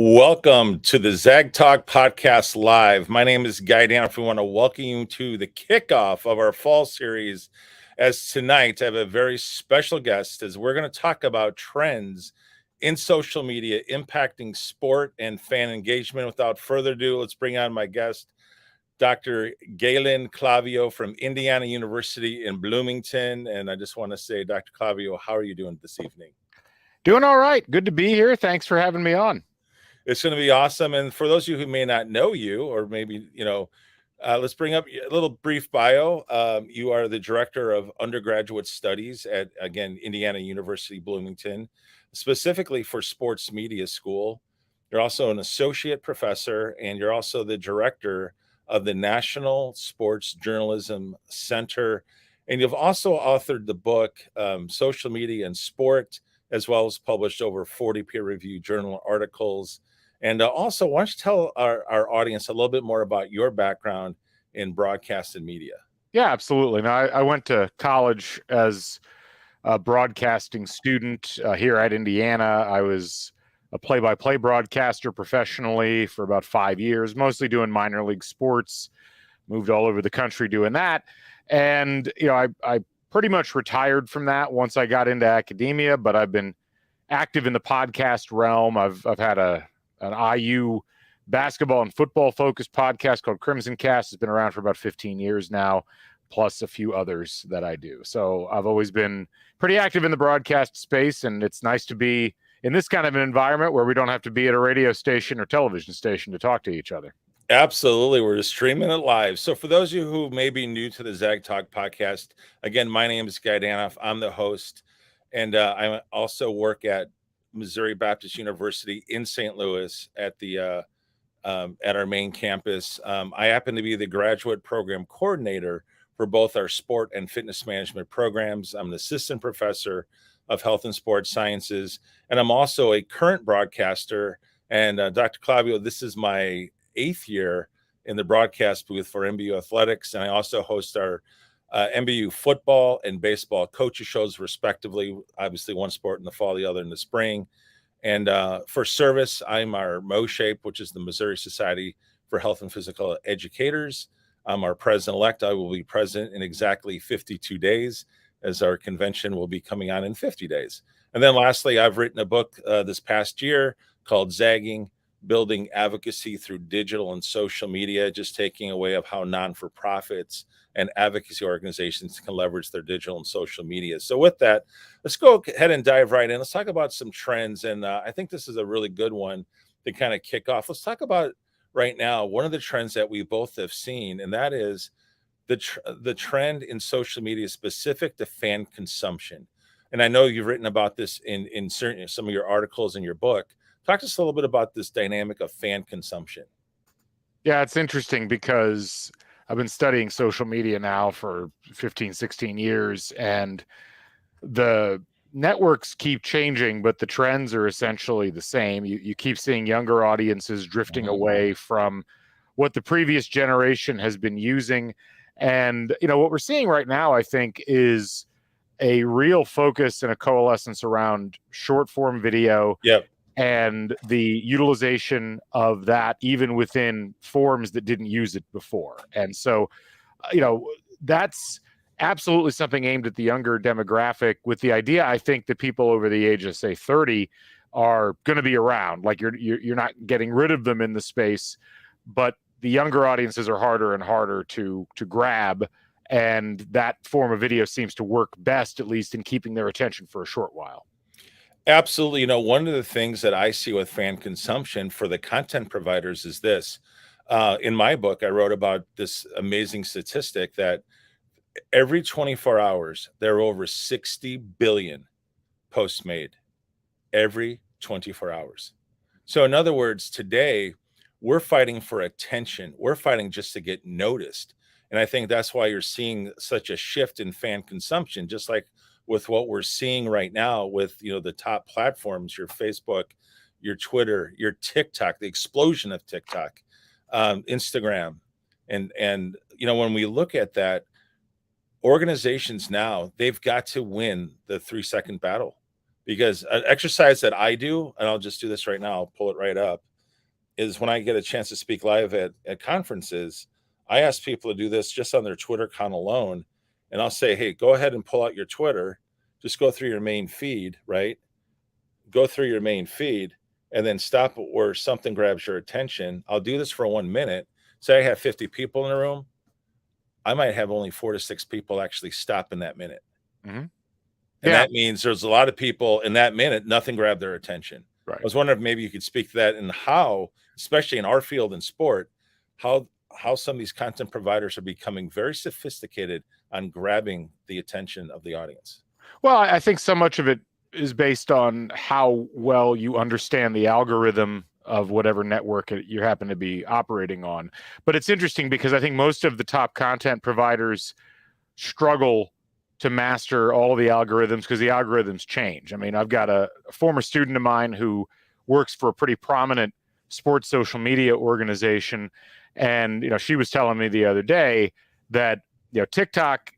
Welcome to the Zag Talk Podcast Live. My name is Guy Danhoff. We want to welcome you to the kickoff of our fall series. As tonight, I have a very special guest as we're going to talk about trends in social media impacting sport and fan engagement. Without further ado, let's bring on my guest, Dr. Galen Clavio from Indiana University in Bloomington. And I just want to say, Dr. Clavio, how are you doing this evening? Doing all right. Good to be here. Thanks for having me on. It's going to be awesome. And for those of you who may not know you, or maybe, let's bring up a little brief bio. You are the director of undergraduate studies at, again, Indiana University, Bloomington, specifically for sports media school. You're also an associate professor, and you're also the director of the National Sports Journalism Center. And you've also authored the book, Social Media and Sport, as well as published over 40 peer-reviewed journal articles. And also, why don't you tell our audience a little bit more about your background in broadcast and media? Yeah, absolutely. Now, I went to college as a broadcasting student here at Indiana. I was a play-by-play broadcaster professionally for about 5 years, mostly doing minor league sports, moved all over the country doing that. And, I pretty much retired from that once I got into academia, but I've been active in the podcast realm. I've had an IU basketball and football focused podcast called Crimson Cast. It's been around for about 15 years now, plus a few others that I do. So I've always been pretty active in the broadcast space, and it's nice to be in this kind of an environment where we don't have to be at a radio station or television station to talk to each other. Absolutely. We're just streaming it live. So for those of you who may be new to the Zag Talk podcast, again, my name is Guy Danhoff. I'm the host, and I also work at Missouri Baptist University in St. Louis at our main campus. I happen to be the graduate program coordinator for both our sport and fitness management programs. I'm an assistant professor of health and sports sciences, and I'm also a current broadcaster. And Dr. Clavio, this is my 8th year in the broadcast booth for MBU Athletics, and I also host our MBU football and baseball coaches shows, respectively. Obviously, one sport in the fall, the other in the spring. And for service, I'm our MOSHAPE, which is the Missouri Society for Health and Physical Educators. I'm our president-elect. I will be president in exactly 52 days, as our convention will be coming on in 50 days. And then lastly, I've written a book this past year called Zagging: Building Advocacy Through Digital and Social Media, just taking away of how non-for-profits and advocacy organizations can leverage their digital and social media. So with that, let's go ahead and dive right in. Let's talk about some trends. And I think this is a really good one to kind of kick off. Let's talk about right now, one of the trends that we both have seen, and that is the trend in social media specific to fan consumption. And I know you've written about this in certain some of your articles in your book. Talk to us a little bit about this dynamic of fan consumption. Yeah, it's interesting because I've been studying social media now for 15, 16 years, and the networks keep changing, but the trends are essentially the same. You keep seeing younger audiences drifting away from what the previous generation has been using. And, what we're seeing right now, I think, is a real focus and a coalescence around short form video. Yep. And the utilization of that even within forms that didn't use it before. And so, that's absolutely something aimed at the younger demographic, with the idea, I think, that people over the age of, say, 30 are going to be around. Like you're not getting rid of them in the space, but the younger audiences are harder and harder to grab. And that form of video seems to work best, at least in keeping their attention for a short while. Absolutely. One of the things that I see with fan consumption for the content providers is this. In my book, I wrote about this amazing statistic that every 24 hours, there are over 60 billion posts made every 24 hours. So in other words, today, we're fighting for attention. We're fighting just to get noticed. And I think that's why you're seeing such a shift in fan consumption, just like with what we're seeing right now with, the top platforms, your Facebook, your Twitter, your TikTok, the explosion of TikTok, Instagram. And when we look at that, organizations now, they've got to win the 3-second battle, because an exercise that I do, and I'll just do this right now, I'll pull it right up. is when I get a chance to speak live at conferences, I ask people to do this just on their Twitter account alone. And I'll say, hey, go ahead and pull out your Twitter. Just go through your main feed, right? Go through your main feed and then stop where something grabs your attention. I'll do this for 1 minute. Say I have 50 people in the room. I might have only 4 to 6 people actually stop in that minute. Mm-hmm. And that means there's a lot of people in that minute, nothing grabbed their attention. Right. I was wondering if maybe you could speak to that and how, especially in our field in sport, how some of these content providers are becoming very sophisticated on grabbing the attention of the audience. Well, I think so much of it is based on how well you understand the algorithm of whatever network you happen to be operating on. But it's interesting because I think most of the top content providers struggle to master all the algorithms because the algorithms change. I mean, I've got a former student of mine who works for a pretty prominent sports social media organization. And, she was telling me the other day that, TikTok,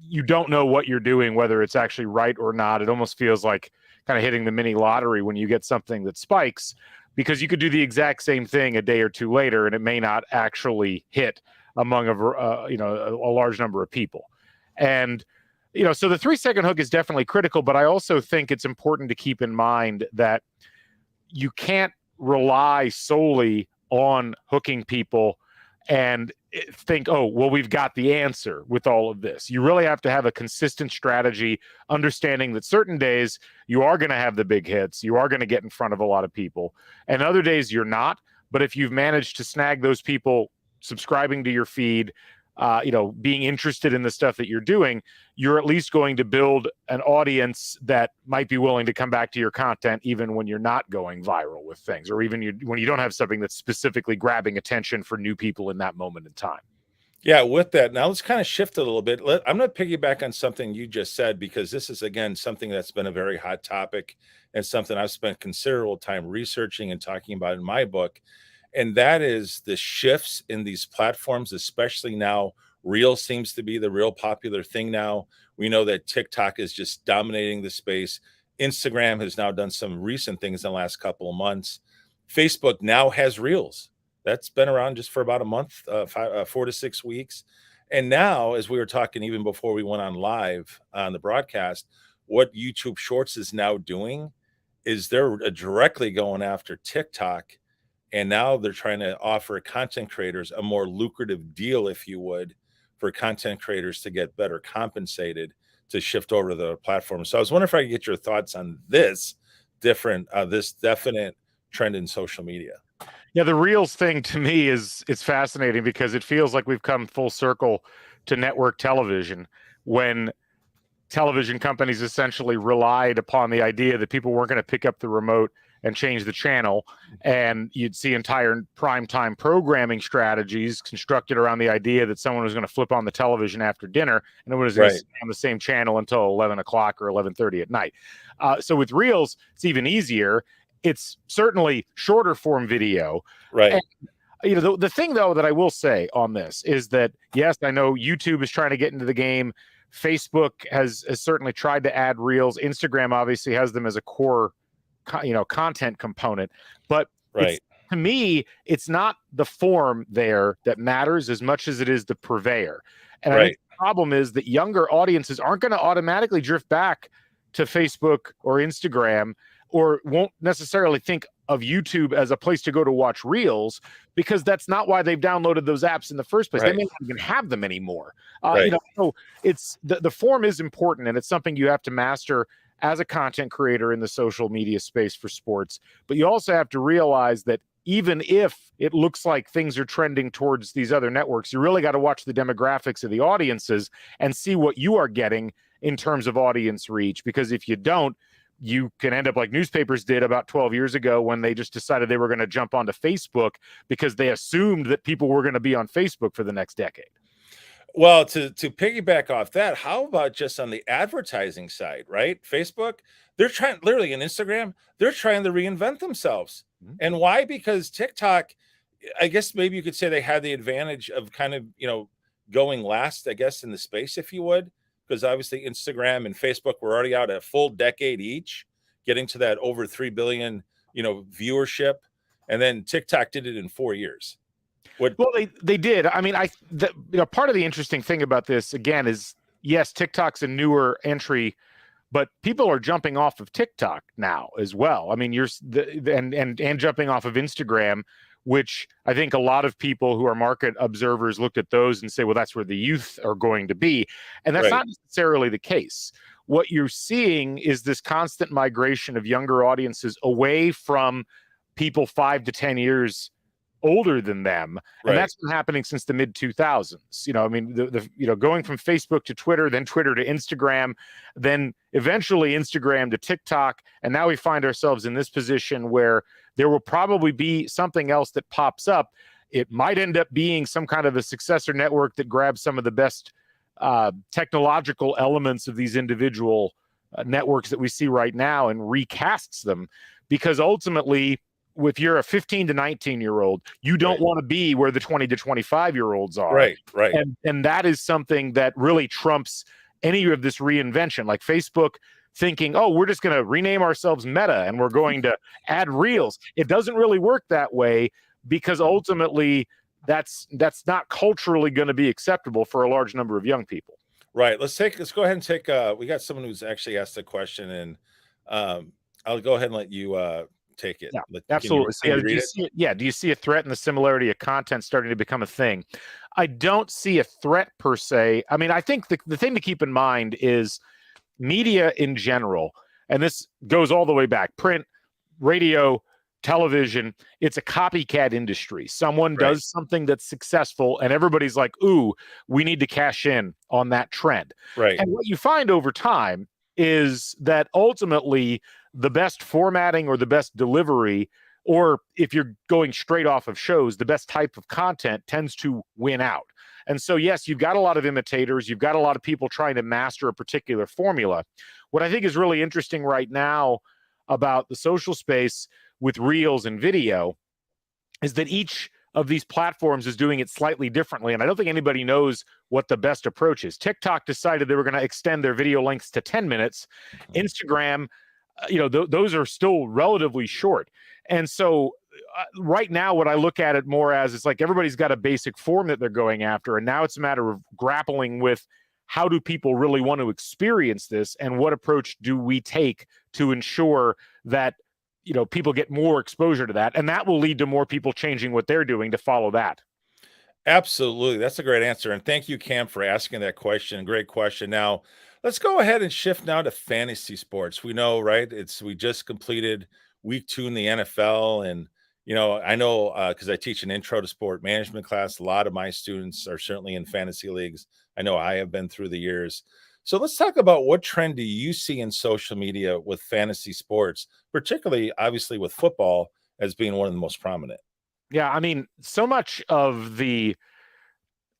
you don't know what you're doing, whether it's actually right or not. It almost feels like kind of hitting the mini lottery when you get something that spikes, because you could do the exact same thing a day or two later and it may not actually hit among a large number of people. And, so the 3-second hook is definitely critical, but I also think it's important to keep in mind that you can't rely solely on hooking people and think, oh, well, we've got the answer with all of this. You really have to have a consistent strategy, understanding that certain days you are going to have the big hits, you are going to get in front of a lot of people, and other days you're not. But if you've managed to snag those people subscribing to your feed, being interested in the stuff that you're doing, you're at least going to build an audience that might be willing to come back to your content even when you're not going viral with things, or even when you don't have something that's specifically grabbing attention for new people in that moment in time. Yeah, with that, now let's kind of shift a little bit. I'm going to piggyback on something you just said, because this is, again, something that's been a very hot topic and something I've spent considerable time researching and talking about in my book. And that is the shifts in these platforms, especially now. Reel seems to be the real popular thing now. We know that TikTok is just dominating the space. Instagram has now done some recent things in the last couple of months. Facebook now has Reels. That's been around just for about a month, 4 to 6 weeks. And now, as we were talking even before we went on live on the broadcast, what YouTube Shorts is now doing is they're directly going after TikTok. And now they're trying to offer content creators a more lucrative deal, if you would, for content creators to get better compensated to shift over to the platform. So I was wondering if I could get your thoughts on this definite trend in social media. Yeah, the Reels thing to me it's fascinating because it feels like we've come full circle to network television, when television companies essentially relied upon the idea that people weren't going to pick up the remote and change the channel, and you'd see entire primetime programming strategies constructed around the idea that someone was going to flip on the television after dinner and it was going to stay on the same channel until 11 o'clock or 11:30 at night. So with Reels, it's even easier. It's certainly shorter form video. Right. And, the thing, though, that I will say on this is that, yes, I know YouTube is trying to get into the game. Facebook has certainly tried to add Reels. Instagram obviously has them as a core content component, but to me, it's not the form there that matters as much as it is the purveyor. And I think the problem is that younger audiences aren't going to automatically drift back to Facebook or Instagram, or won't necessarily think of YouTube as a place to go to watch Reels, because that's not why they've downloaded those apps in the first place. They may not even have them anymore. So it's the form is important, and it's something you have to master as a content creator in the social media space for sports. But you also have to realize that even if it looks like things are trending towards these other networks, you really got to watch the demographics of the audiences and see what you are getting in terms of audience reach. Because if you don't, you can end up like newspapers did about 12 years ago, when they just decided they were going to jump onto Facebook because they assumed that people were going to be on Facebook for the next decade. Well, to piggyback off that, how about just on the advertising side, right? Facebook, they're trying, literally, in Instagram, they're trying to reinvent themselves. Mm-hmm. And why? Because TikTok, I guess maybe you could say they had the advantage of kind of, going last, I guess, in the space, if you would, because obviously Instagram and Facebook were already out a full decade each, getting to that over 3 billion, viewership. and then TikTok did it in 4 years. Well, they did. I mean, part of the interesting thing about this again is, yes, TikTok's a newer entry, but people are jumping off of TikTok now as well. I mean, and jumping off of Instagram, which I think a lot of people who are market observers looked at those and say, well, that's where the youth are going to be. And that's not necessarily the case. What you're seeing is this constant migration of younger audiences away from people 5 to 10 years older than them. And that's been happening since the mid 2000s. I mean, going from Facebook to Twitter, then Twitter to Instagram, then eventually Instagram to TikTok. And now we find ourselves in this position where there will probably be something else that pops up. It might end up being some kind of a successor network that grabs some of the best technological elements of these individual networks that we see right now and recasts them, because ultimately, if you're a 15 to 19-year-old, you don't want to be where the 20 to 25-year-olds are. Right. And that is something that really trumps any of this reinvention. Like Facebook thinking, oh, we're just going to rename ourselves Meta and we're going to add Reels. It doesn't really work that way, because ultimately that's not culturally going to be acceptable for a large number of young people. Right. Let's go ahead and take we got someone who's actually asked a question, and I'll go ahead and let you take it. Yeah, absolutely. Do you see a threat in the similarity of content starting to become a thing? I don't see a threat per se. I mean, I think the thing to keep in mind is media in general, and this goes all the way back, print, radio, television, it's a copycat industry. Someone does something that's successful and everybody's like, ooh, we need to cash in on that trend. Right. And what you find over time is that ultimately the best formatting or the best delivery, or if you're going straight off of shows, the best type of content tends to win out. And so, yes, you've got a lot of imitators. You've got a lot of people trying to master a particular formula. What I think is really interesting right now about the social space with Reels and video is that each of these platforms is doing it slightly differently. And I don't think anybody knows what the best approach is. TikTok decided they were going to extend their video lengths to 10 minutes. Instagram, those are still relatively short. And so right now, what I look at it more as is like everybody's got a basic form that they're going after. And now it's a matter of grappling with how do people really want to experience this, and what approach do we take to ensure that people get more exposure to that, and that will lead to more people changing what they're doing to follow that. Absolutely. That's a great answer. And thank you, Cam, for asking that question. Great question. Now, let's go ahead and shift now to fantasy sports. We know, right? We just completed week 2 in the NFL. And, I know because I teach an intro to sport management class, a lot of my students are certainly in fantasy leagues. I know I have been through the years. So let's talk about what trend do you see in social media with fantasy sports, particularly obviously with football as being one of the most prominent. Yeah, I mean, so much of the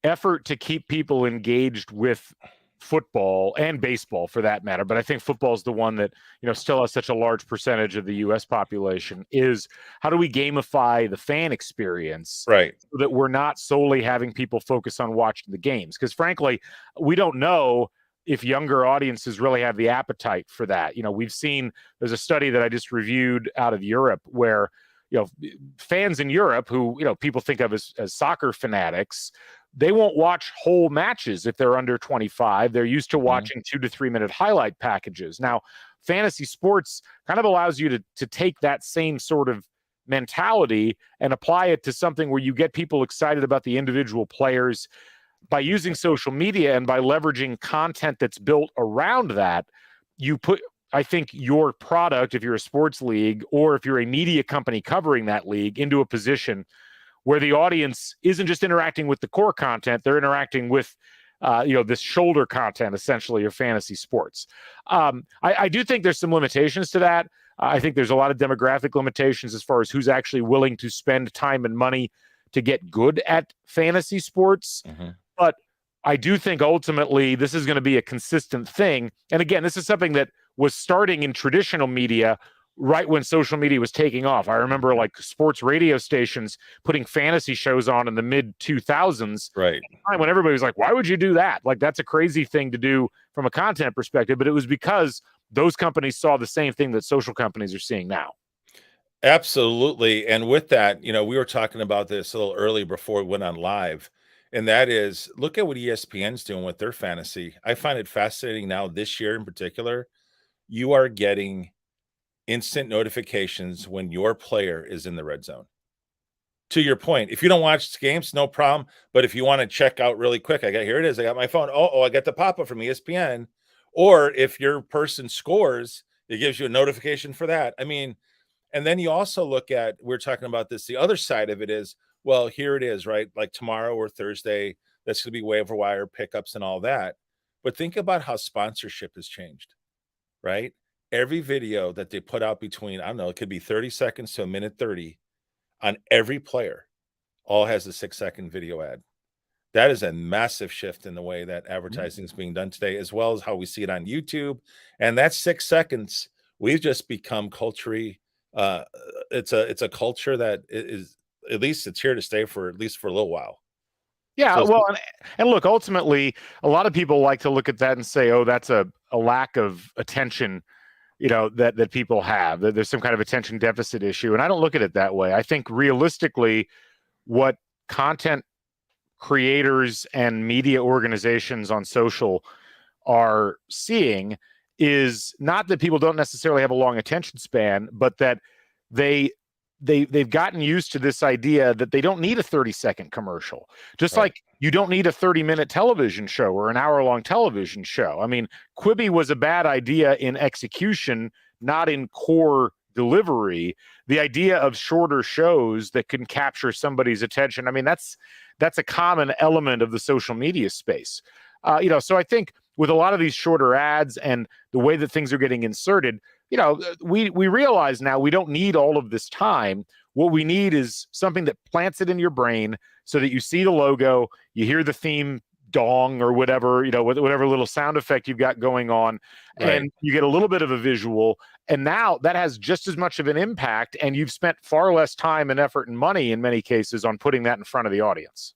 effort to keep people engaged with football and baseball for that matter, but I think football is the one that, still has such a large percentage of the US population, is how do we gamify the fan experience, right? So that we're not solely having people focus on watching the games. Because frankly, we don't know if younger audiences really have the appetite for that. We've seen, there's a study that I just reviewed out of Europe where, fans in Europe who, people think of as soccer fanatics, they won't watch whole matches if they're under 25. They're used to watching 2 to 3 minute highlight packages. Now, fantasy sports kind of allows you to take that same sort of mentality and apply it to something where you get people excited about the individual players. By using social media and by leveraging content that's built around that, you put, I think, your product, if you're a sports league or if you're a media company covering that league, into a position where the audience isn't just interacting with the core content, they're interacting with, this shoulder content, essentially, of fantasy sports. I do think there's some limitations to that. I think there's a lot of demographic limitations as far as who's actually willing to spend time and money to get good at fantasy sports. But I do think ultimately this is going to be a consistent thing. And again, this is something that was starting in traditional media right when social media was taking off. I remember like sports radio stations putting fantasy shows on in the mid 2000s. Right. When everybody was like, why would you do that? Like, that's a crazy thing to do from a content perspective. But it was because those companies saw the same thing that social companies are seeing now. Absolutely. And with that, we were talking about this a little early before we went on live. And that is, look at what ESPN's doing with their fantasy. I find it fascinating now, this year in particular. You are getting instant notifications when your player is in the red zone. To your point, if you don't watch games, no problem. But if you want to check out really quick, here it is. I got my phone. Oh, I got the pop up from ESPN. Or if your person scores, it gives you a notification for that. I mean, and then you also look at, we're talking about this, the other side of it is, well, here it is, right? Like tomorrow or Thursday, that's going to be waiver wire pickups and all that. But think about how sponsorship has changed, right? Every video that they put out between, I don't know, it could be 30 seconds to a minute 30 on every player, all has a 6-second video ad. That is a massive shift in the way that advertising is being done today, as well as how we see it on YouTube. And that's 6 seconds. We've just become culturally. Uh, it's a culture that is, at least it's here to stay for at least for a little while. Yeah, So well, and look, ultimately, a lot of people like to look at that and say, "Oh, that's a lack of attention." That people have, that there's some kind of attention deficit issue, and I don't look at it that way. I think realistically, what content creators and media organizations on social are seeing is not that people don't necessarily have a long attention span, but that they they've gotten used to this idea that they don't need a 30-second commercial, just right, like you don't need a 30-minute television show or an hour-long television show. I mean, Quibi was a bad idea in execution, not in core delivery. The idea of shorter shows that can capture somebody's attention, I mean, that's a common element of the social media space. So I think with a lot of these shorter ads and the way that things are getting inserted, we realize now we don't need all of this time. What we need is something that plants it in your brain so that you see the logo, you hear the theme dong or whatever, whatever little sound effect you've got going on, right. and you get a little bit of a visual. And now that has just as much of an impact, and you've spent far less time and effort and money in many cases on putting that in front of the audience.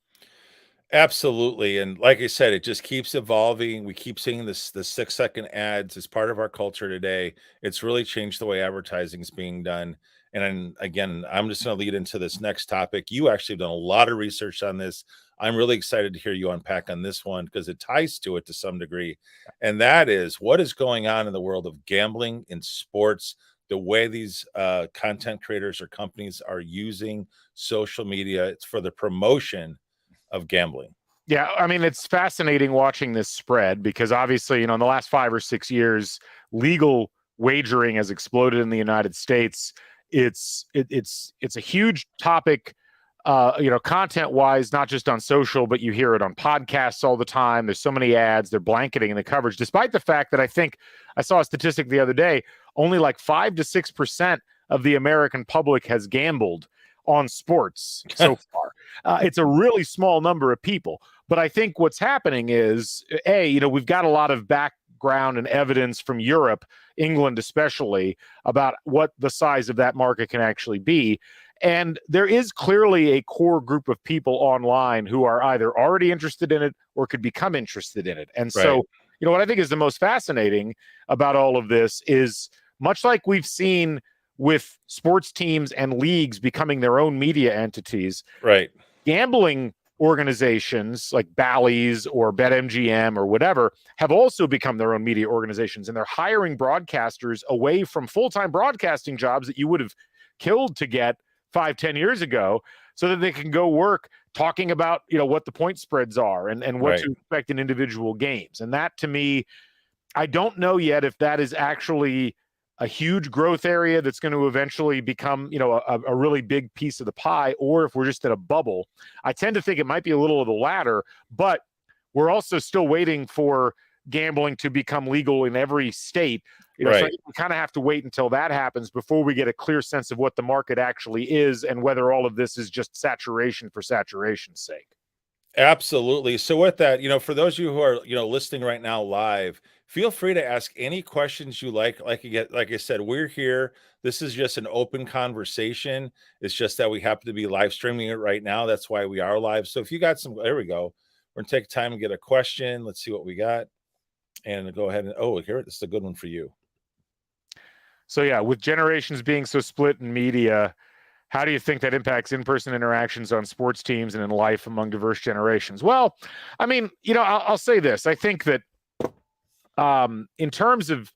Absolutely. And like I said, it just keeps evolving. We keep seeing the 6-second ads as part of our culture today. It's really changed the way advertising is being done. And then, again, I'm just going to lead into this next topic. You actually have done a lot of research on this. I'm really excited to hear you unpack on this one because it ties to it to some degree. And that is what is going on in the world of gambling in sports, the way these content creators or companies are using social media. It's for the promotion of gambling. Yeah, I mean, it's fascinating watching this spread because obviously, in the last 5 or 6 years, legal wagering has exploded in the United States. It's a huge topic, content wise, not just on social, but you hear it on podcasts all the time. There's so many ads, they're blanketing the coverage, despite the fact that I think I saw a statistic the other day, only like 5 to 6% of the American public has gambled on sports so far. It's a really small number of people. But I think what's happening is, we've got a lot of background and evidence from Europe, England especially, about what the size of that market can actually be. And there is clearly a core group of people online who are either already interested in it or could become interested in it. And so, Right. what I think is the most fascinating about all of this is, much like we've seen with sports teams and leagues becoming their own media entities, Right. gambling organizations like Bally's or BetMGM or whatever have also become their own media organizations, and they're hiring broadcasters away from full-time broadcasting jobs that you would have killed to get 5-10 years ago, so that they can go work talking about what the point spreads are and what Right. to expect in individual games. And that, to me, I don't know yet if that is actually a huge growth area that's going to eventually become, a really big piece of the pie, or if we're just in a bubble. I tend to think it might be a little of the latter, but we're also still waiting for gambling to become legal in every state. So Right. we kind of have to wait until that happens before we get a clear sense of what the market actually is and whether all of this is just saturation for saturation's sake. Absolutely. So with that, for those of you who are, listening right now live, feel free to ask any questions you like. Like I said, we're here. This is just an open conversation. It's just that we happen to be live streaming it right now. That's why we are live. So if you got there we go. We're gonna take time and get a question. Let's see what we got. And go ahead and here, this is a good one for you. So yeah, with generations being so split in media, how do you think that impacts in-person interactions on sports teams and in life among diverse generations? Well, I mean, I'll say this. I think that in terms of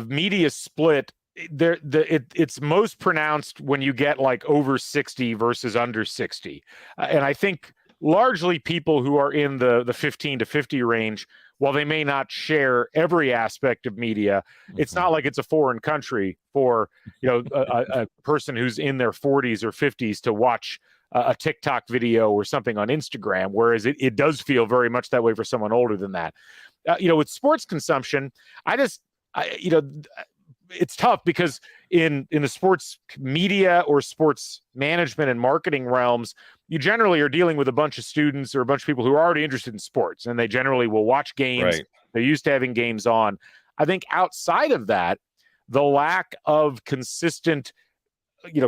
media split, it's most pronounced when you get like over 60 versus under 60. And I think largely people who are in the 15 to 50 range, while they may not share every aspect of media, it's not like it's a foreign country for a person who's in their 40s or 50s to watch a TikTok video or something on Instagram, whereas it does feel very much that way for someone older than that. With sports consumption, it's tough because in the sports media or sports management and marketing realms, you generally are dealing with a bunch of students or a bunch of people who are already interested in sports, and they generally will watch games. Right. They're used to having games on. I think outside of that, the lack of consistent,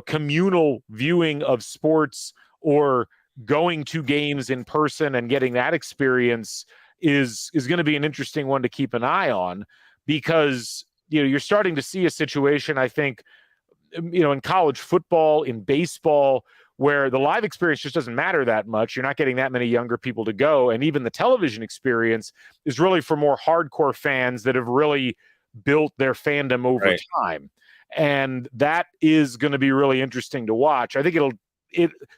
communal viewing of sports or going to games in person and getting that experience is going to be an interesting one to keep an eye on, because you're starting to see a situation, I think, in college football, in baseball, where the live experience just doesn't matter that much. You're not getting that many younger people to go. And even the television experience is really for more hardcore fans that have really built their fandom over time. And that is going to be really interesting to watch. I think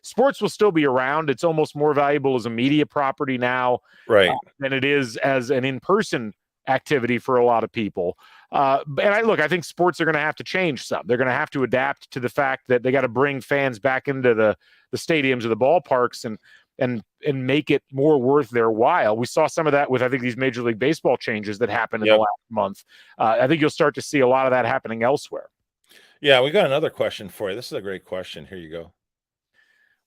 sports will still be around. It's almost more valuable as a media property now than it is as an in-person activity for a lot of people. And I think sports are going to have to change some. They're going to have to adapt to the fact that they got to bring fans back into the stadiums or the ballparks and make it more worth their while. We saw some of that with, I think, these Major League Baseball changes that happened in the last month. I think you'll start to see a lot of that happening elsewhere. Yeah, we got another question for you. This is a great question. Here you go.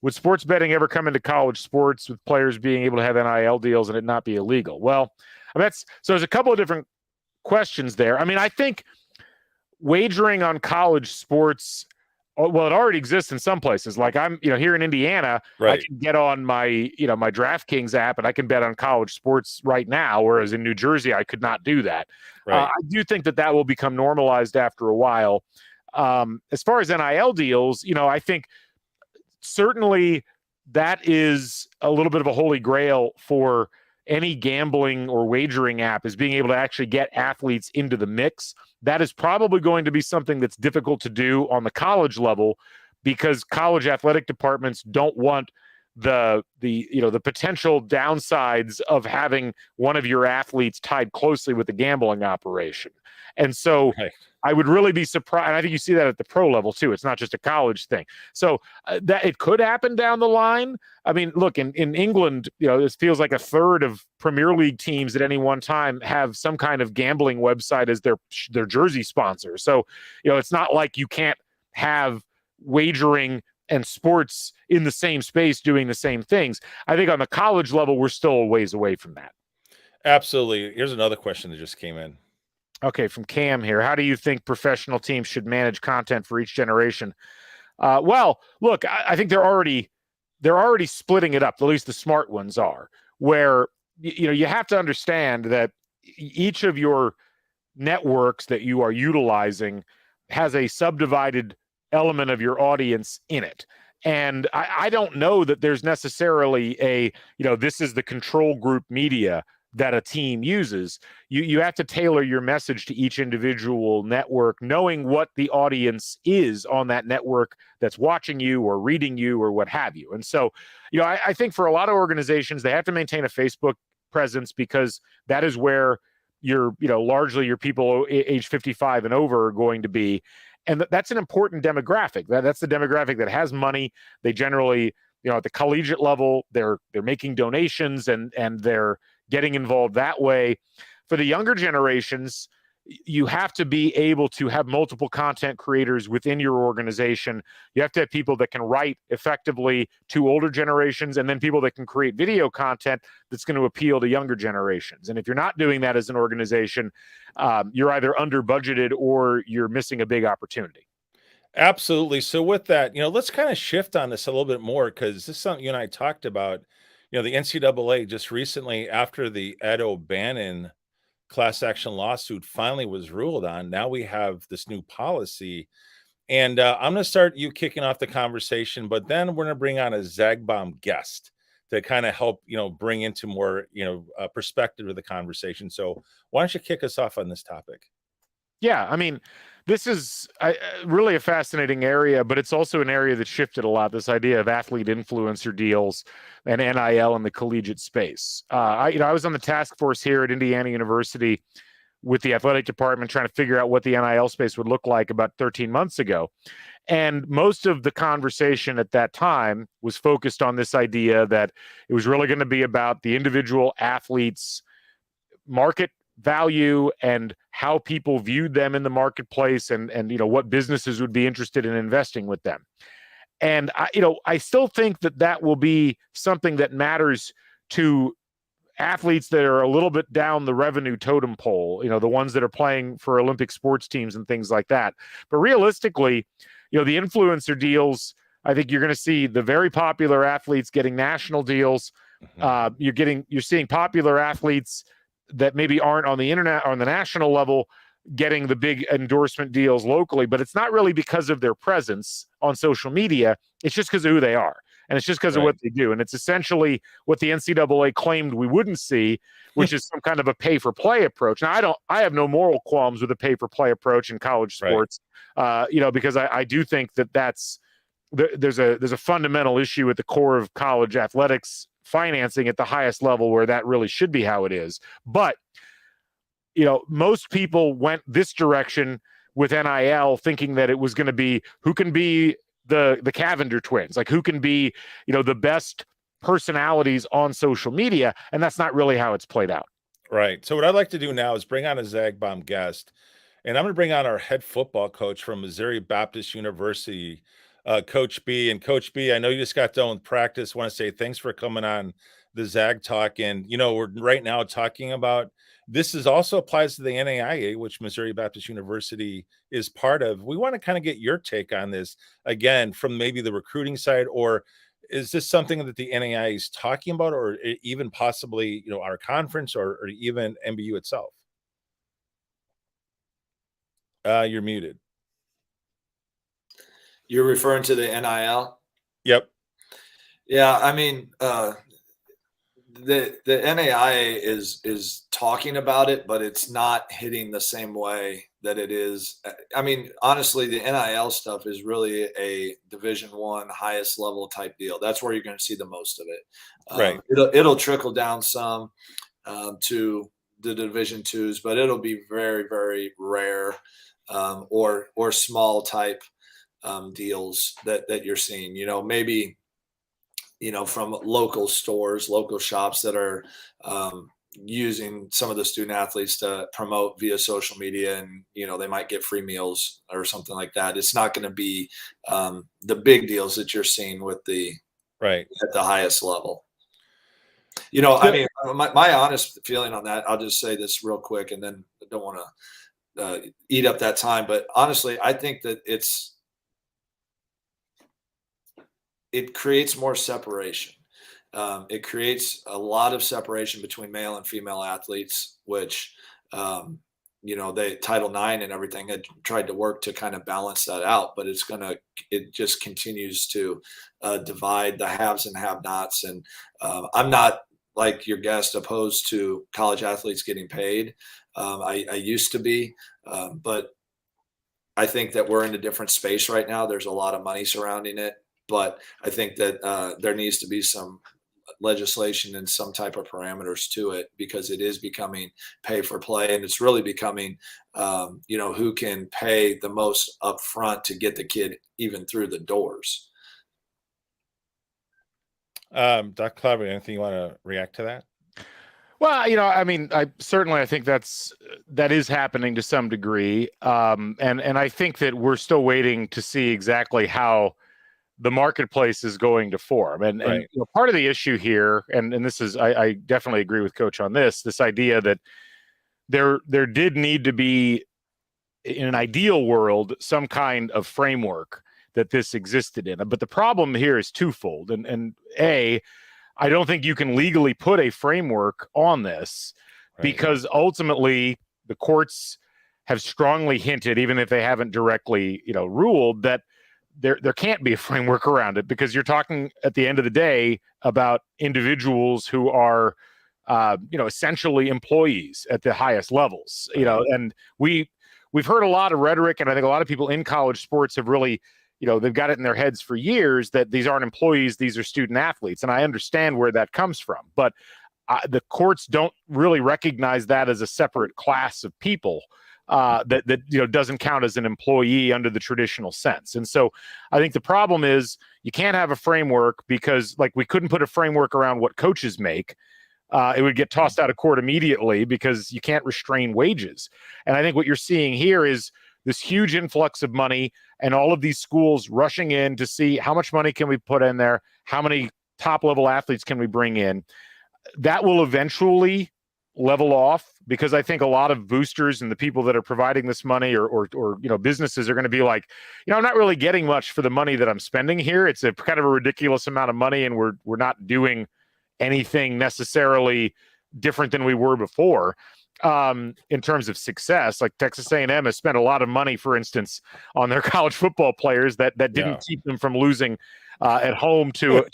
Would sports betting ever come into college sports with players being able to have NIL deals and it not be illegal? Well, there's a couple of different questions there. I mean, I think wagering on college sports, well, it already exists in some places. Like I'm, here in Indiana, I can get on my, my DraftKings app and I can bet on college sports right now. Whereas in New Jersey, I could not do that. I do think that will become normalized after a while. As far as NIL deals, I think certainly that is a little bit of a holy grail for any gambling or wagering app, is being able to actually get athletes into the mix. That is probably going to be something that's difficult to do on the college level, because college athletic departments don't want the potential downsides of having one of your athletes tied closely with the gambling operation. And so I would really be surprised. And I think you see that at the pro level too. It's not just a college thing. So that it could happen down the line. I mean, look, in England, it feels like a third of Premier League teams at any one time have some kind of gambling website as their jersey sponsor. So, it's not like you can't have wagering and sports in the same space doing the same things. I think on the college level, we're still a ways away from that. Absolutely. Here's another question that just came in. Okay, from Cam here. How do you think professional teams should manage content for each generation? Well, look, I think they're already splitting it up. At least the smart ones are. Where you have to understand that each of your networks that you are utilizing has a subdivided element of your audience in it. And I don't know that there's necessarily this is the control group media that a team uses. You have to tailor your message to each individual network, knowing what the audience is on that network that's watching you or reading you or what have you. And so, I think for a lot of organizations, they have to maintain a Facebook presence, because that is where largely your people age 55 and over are going to be. And that's an important demographic. That's the demographic that has money. They generally, at the collegiate level, they're making donations and they're getting involved that way. For the younger generations, you have to be able to have multiple content creators within your organization. You have to have people that can write effectively to older generations, and then people that can create video content that's going to appeal to younger generations. And if you're not doing that as an organization, you're either under budgeted or you're missing a big opportunity. Absolutely. So with that, let's kind of shift on this a little bit more, because this is something you and I talked about. The NCAA just recently, after the Ed O'Bannon class action lawsuit finally was ruled on. Now we have this new policy. And I'm going to start you kicking off the conversation, but then we're going to bring on a Zagbomb guest to kind of help, bring into more, perspective of the conversation. So why don't you kick us off on this topic? Yeah, I mean, this is really a fascinating area, but it's also an area that shifted a lot. This idea of athlete influencer deals and NIL in the collegiate space. I was on the task force here at Indiana University with the athletic department trying to figure out what the NIL space would look like about 13 months ago. And most of the conversation at that time was focused on this idea that it was really going to be about the individual athletes' market value and how people viewed them in the marketplace, and what businesses would be interested in investing with them. And I still think that will be something that matters to athletes that are a little bit down the revenue totem pole, the ones that are playing for Olympic sports teams and things like that. But realistically, the influencer deals, I think you're going to see the very popular athletes getting national deals. You're seeing popular athletes that maybe aren't on the internet or on the national level getting the big endorsement deals locally, but it's not really because of their presence on social media. It's just because of who they are. And it's just because of what they do. And it's essentially what the NCAA claimed we wouldn't see, which is some kind of a pay-for-play approach. Now, I have no moral qualms with a pay-for-play approach in college sports, because I do think there's a fundamental issue at the core of college athletics financing at the highest level where that really should be how it is. But, most people went this direction with NIL thinking that it was going to be who can be the Cavender twins, like who can be, the best personalities on social media. And that's not really how it's played out. Right. So what I'd like to do now is bring on a Zagbomb guest, and I'm going to bring on our head football coach from Missouri Baptist University, Coach B. And Coach B, I know you just got done with practice. I want to say thanks for coming on the Zag Talk. And, we're right now talking about this also applies to the NAIA, which Missouri Baptist University is part of. We want to kind of get your take on this, again, from maybe the recruiting side, or is this something that the NAIA is talking about, or even possibly, our conference or even MBU itself? You're muted. You're referring to the NIL? Yep. Yeah, I mean, the NAIA is talking about it, but it's not hitting the same way that it is. I mean, honestly, the NIL stuff is really a Division I highest level type deal. That's where you're going to see the most of it. Right. It'll trickle down some to the Division IIs, but it'll be very, very rare, or small type deals that you're seeing. Maybe from local stores, local shops that are using some of the student athletes to promote via social media, and they might get free meals or something like that. It's not going to be the big deals that you're seeing with at the highest level. I mean, my honest feeling on that, I'll just say this real quick, and then I don't want to eat up that time, but honestly, I think that it creates more separation. It creates a lot of separation between male and female athletes, which, they Title IX and everything had tried to work to kind of balance that out, but it just continues to divide the haves and have-nots. And I'm not, like your guest, opposed to college athletes getting paid. I used to be, but I think that we're in a different space right now. There's a lot of money surrounding it. But I think that there needs to be some legislation and some type of parameters to it, because it is becoming pay for play, and it's really becoming, who can pay the most upfront to get the kid even through the doors. Dr. Clavio, anything you want to react to that? Well, I mean, I think that is happening to some degree, and I think that we're still waiting to see exactly how the marketplace is going to form. And part of the issue here, and this is, I definitely agree with Coach on this idea that there did need to be, in an ideal world, some kind of framework that this existed in. But the problem here is twofold. And I don't think you can legally put a framework on this because ultimately the courts have strongly hinted, even if they haven't directly, ruled, that there can't be a framework around it, because you're talking at the end of the day about individuals who are, essentially employees at the highest levels, and we've heard a lot of rhetoric, and I think a lot of people in college sports have really, they've got it in their heads for years that these aren't employees, these are student athletes. And I understand where that comes from, but the courts don't really recognize that as a separate class of people that doesn't count as an employee under the traditional sense. And so I think the problem is you can't have a framework, because we couldn't put a framework around what coaches make. It would get tossed out of court immediately, because you can't restrain wages. And I think what you're seeing here is this huge influx of money, and all of these schools rushing in to see how much money can we put in there, how many top level athletes can we bring in. That will eventually level off, because I think a lot of boosters and the people that are providing this money, or businesses, are going to be like, I'm not really getting much for the money that I'm spending here. It's a kind of a ridiculous amount of money, and we're not doing anything necessarily different than we were before. In terms of success, like Texas A&M has spent a lot of money, for instance, on their college football players that didn't keep them from losing at home to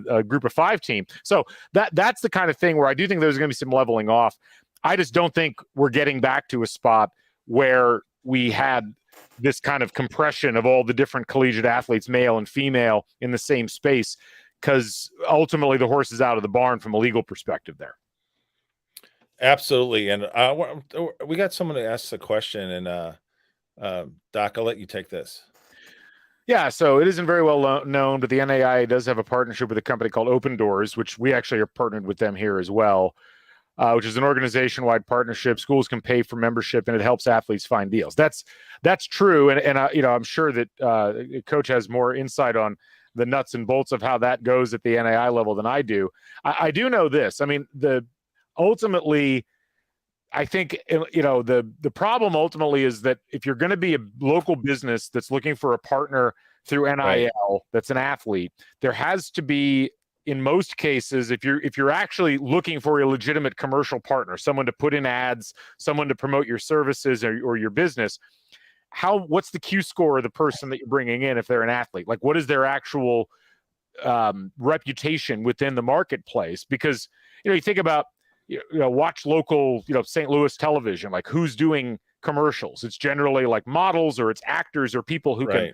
a group of 5 team. So that's the kind of thing where I do think there's going to be some leveling off. I just don't think we're getting back to a spot where we had this kind of compression of all the different collegiate athletes, male and female, in the same space, because ultimately the horse is out of the barn from a legal perspective there. Absolutely. And we got someone to ask a question, and Doc, I'll let you take this. Yeah, so it isn't very well known, but the NAIA does have a partnership with a company called Open Doors, which we actually are partnered with them here as well, which is an organization-wide partnership. Schools can pay for membership, and it helps athletes find deals. That's true, and I'm sure that Coach has more insight on the nuts and bolts of how that goes at the NAIA level than I do. I do know this. I mean, ultimately, I think, the problem ultimately is that if you're going to be a local business that's looking for a partner through NIL, that's an athlete, there has to be, in most cases, if you're actually looking for a legitimate commercial partner, someone to put in ads, someone to promote your services or your business, what's the Q score of the person that you're bringing in if they're an athlete? Like, what is their actual reputation within the marketplace? Because, you think about, watch local, St. Louis television, like who's doing commercials. It's generally like models, or it's actors, or people who can,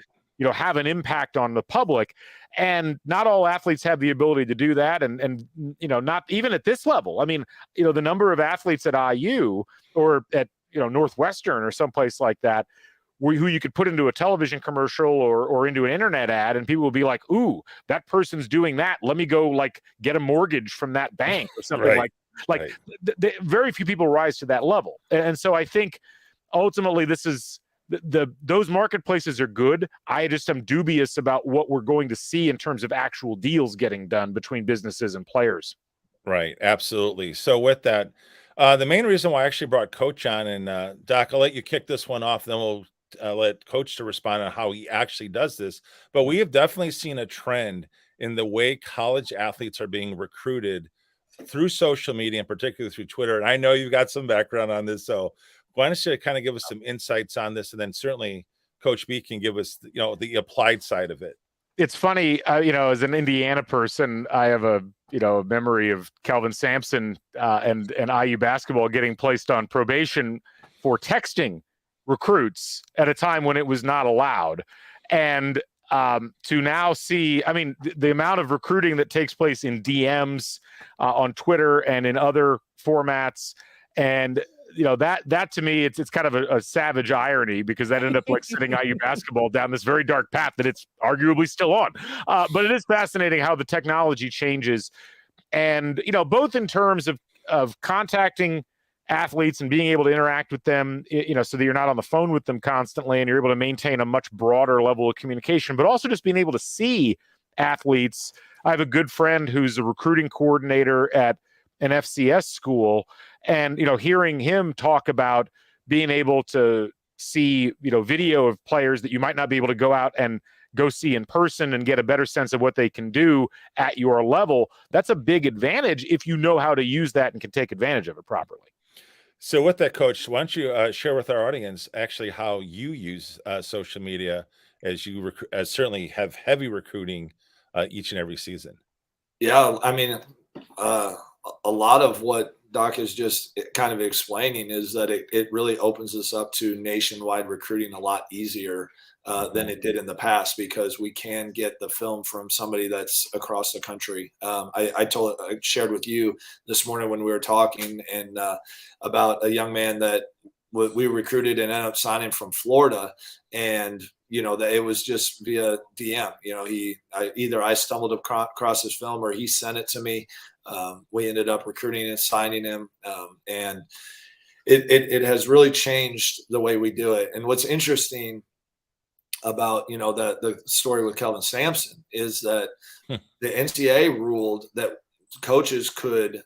have an impact on the public. And not all athletes have the ability to do that. And not even at this level. I mean, the number of athletes at IU or at, Northwestern or someplace like that, who you could put into a television commercial or into an internet ad, and people will be like, ooh, that person's doing that. Let me go get a mortgage from that bank or something very few people rise to that level. And so I think ultimately this is those marketplaces are good. I just am dubious about what we're going to see in terms of actual deals getting done between businesses and players. Right. Absolutely. So with that, the main reason why I actually brought Coach on, and Doc, I'll let you kick this one off, then we'll let Coach to respond on how he actually does this. But we have definitely seen a trend in the way college athletes are being recruited through social media, and particularly through Twitter. And I know you've got some background on this, so why don't you kind of give us some insights on this, and then certainly Coach B can give us, the applied side of it. It's funny, as an Indiana person, I have a memory of Calvin Sampson and IU basketball getting placed on probation for texting recruits at a time when it was not allowed. And to now see, I mean, the amount of recruiting that takes place in DMs on Twitter and in other formats, and that to me, it's kind of a savage irony, because that ended up sending IU basketball down this very dark path that it's arguably still on. But it is fascinating how the technology changes, and both in terms of contacting athletes and being able to interact with them, so that you're not on the phone with them constantly, and you're able to maintain a much broader level of communication, but also just being able to see athletes. I have a good friend who's a recruiting coordinator at an FCS school, and hearing him talk about being able to see video of players that you might not be able to go out and go see in person and get a better sense of what they can do at your level. That's a big advantage if you know how to use that and can take advantage of it properly. So with that, Coach, why don't you share with our audience actually how you use social media as you certainly have heavy recruiting each and every season? Yeah, I mean, a lot of what Doc is just kind of explaining is that it really opens us up to nationwide recruiting a lot easier than it did in the past, because we can get the film from somebody that's across the country. I shared with you this morning when we were talking and about a young man that we recruited and ended up signing from Florida, and that it was just via DM. Either I stumbled across his film or he sent it to me. We ended up recruiting and signing him, and it has really changed the way we do it. And what's interesting about the story with Kelvin Sampson is that the NCAA ruled that coaches could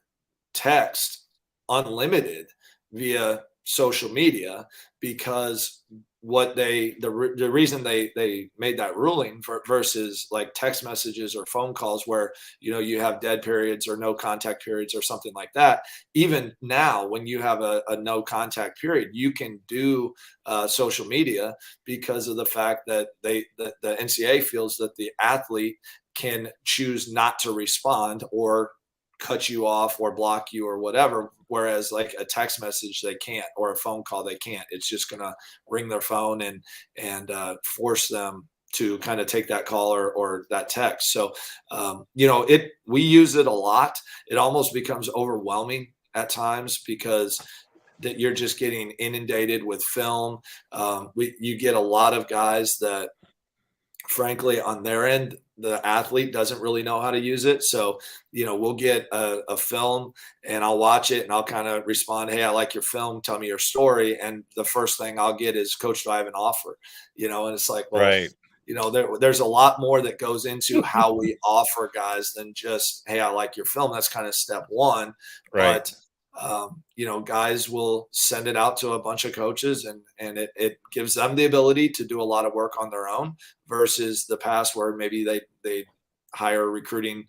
text unlimited via social media, because the reason they made that ruling versus like text messages or phone calls where you have dead periods or no contact periods or something like that. Even now, when you have a no contact period, you can do social media, because of the fact that the NCAA feels that the athlete can choose not to respond or cut you off or block you or whatever, whereas like a text message they can't, or a phone call they can't. It's just going to ring their phone and force them to kind of take that call or that text. So we use it a lot. It almost becomes overwhelming at times, because that you're just getting inundated with film. You get a lot of guys that, frankly, on their end, the athlete doesn't really know how to use it. So, we'll get a film and I'll watch it and I'll kind of respond, "Hey, I like your film. Tell me your story." And the first thing I'll get is, "Coach, do I have an offer?" And it's like, well, Right. there's a lot more that goes into how we offer guys than just, "Hey, I like your film." That's kind of step one. Right. But guys will send it out to a bunch of coaches, and it gives them the ability to do a lot of work on their own, versus the past where maybe they hire a recruiting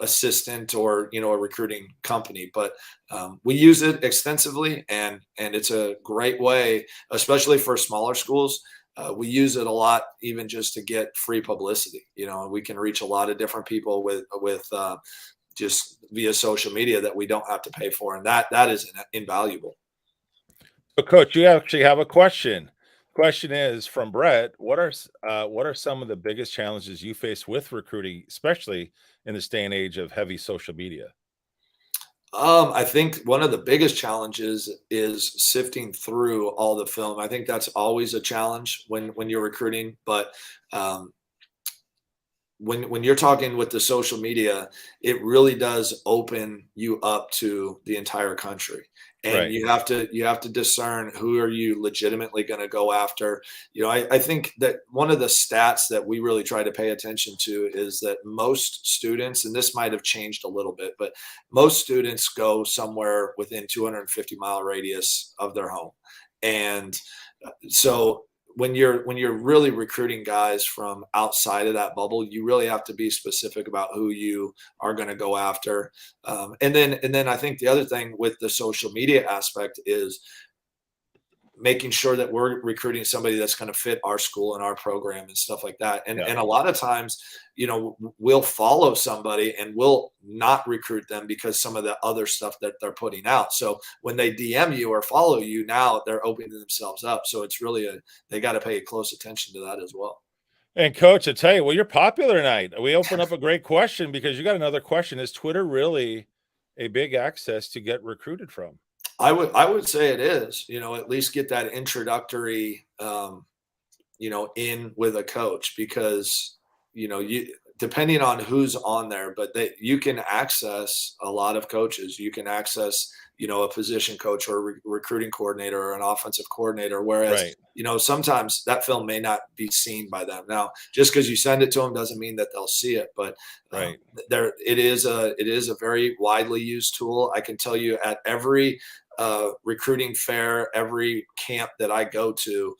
assistant or a recruiting company. But we use it extensively, and it's a great way, especially for smaller schools. We use it a lot, even just to get free publicity. We can reach a lot of different people with just via social media that we don't have to pay for. And that is invaluable. So, Coach, you actually have a question. Question is from Brett. What are some of the biggest challenges you face with recruiting, especially in this day and age of heavy social media? I think one of the biggest challenges is sifting through all the film. I think that's always a challenge when you're recruiting, but when you're talking with the social media, it really does open you up to the entire country. And Right. you have to discern who are you legitimately going to go after. I think that one of the stats that we really try to pay attention to is that most students, and this might have changed a little bit, but most students go somewhere within 250-mile radius of their home. And so when you're really recruiting guys from outside of that bubble, you really have to be specific about who you are going to go after. And then I think the other thing with the social media aspect is making sure that we're recruiting somebody that's going to fit our school and our program and stuff like that. And Yeah. a lot of times, we'll follow somebody and we'll not recruit them because some of the other stuff that they're putting out. So when they DM you or follow you, now they're opening themselves up. So it's really they got to pay close attention to that as well. And Coach, I tell you, well, you're popular tonight. We open up a great question because you got another question. Is Twitter really a big access to get recruited from? I would say it is, at least get that introductory, in with a coach, because, you depending on who's on there, but you can access a lot of coaches. You can access, a position coach or a recruiting coordinator or an offensive coordinator. Whereas, Right. Sometimes that film may not be seen by them. Now, just because you send it to them doesn't mean that they'll see it, but Right. it is a very widely used tool. I can tell you at every recruiting fair, every camp that I go to,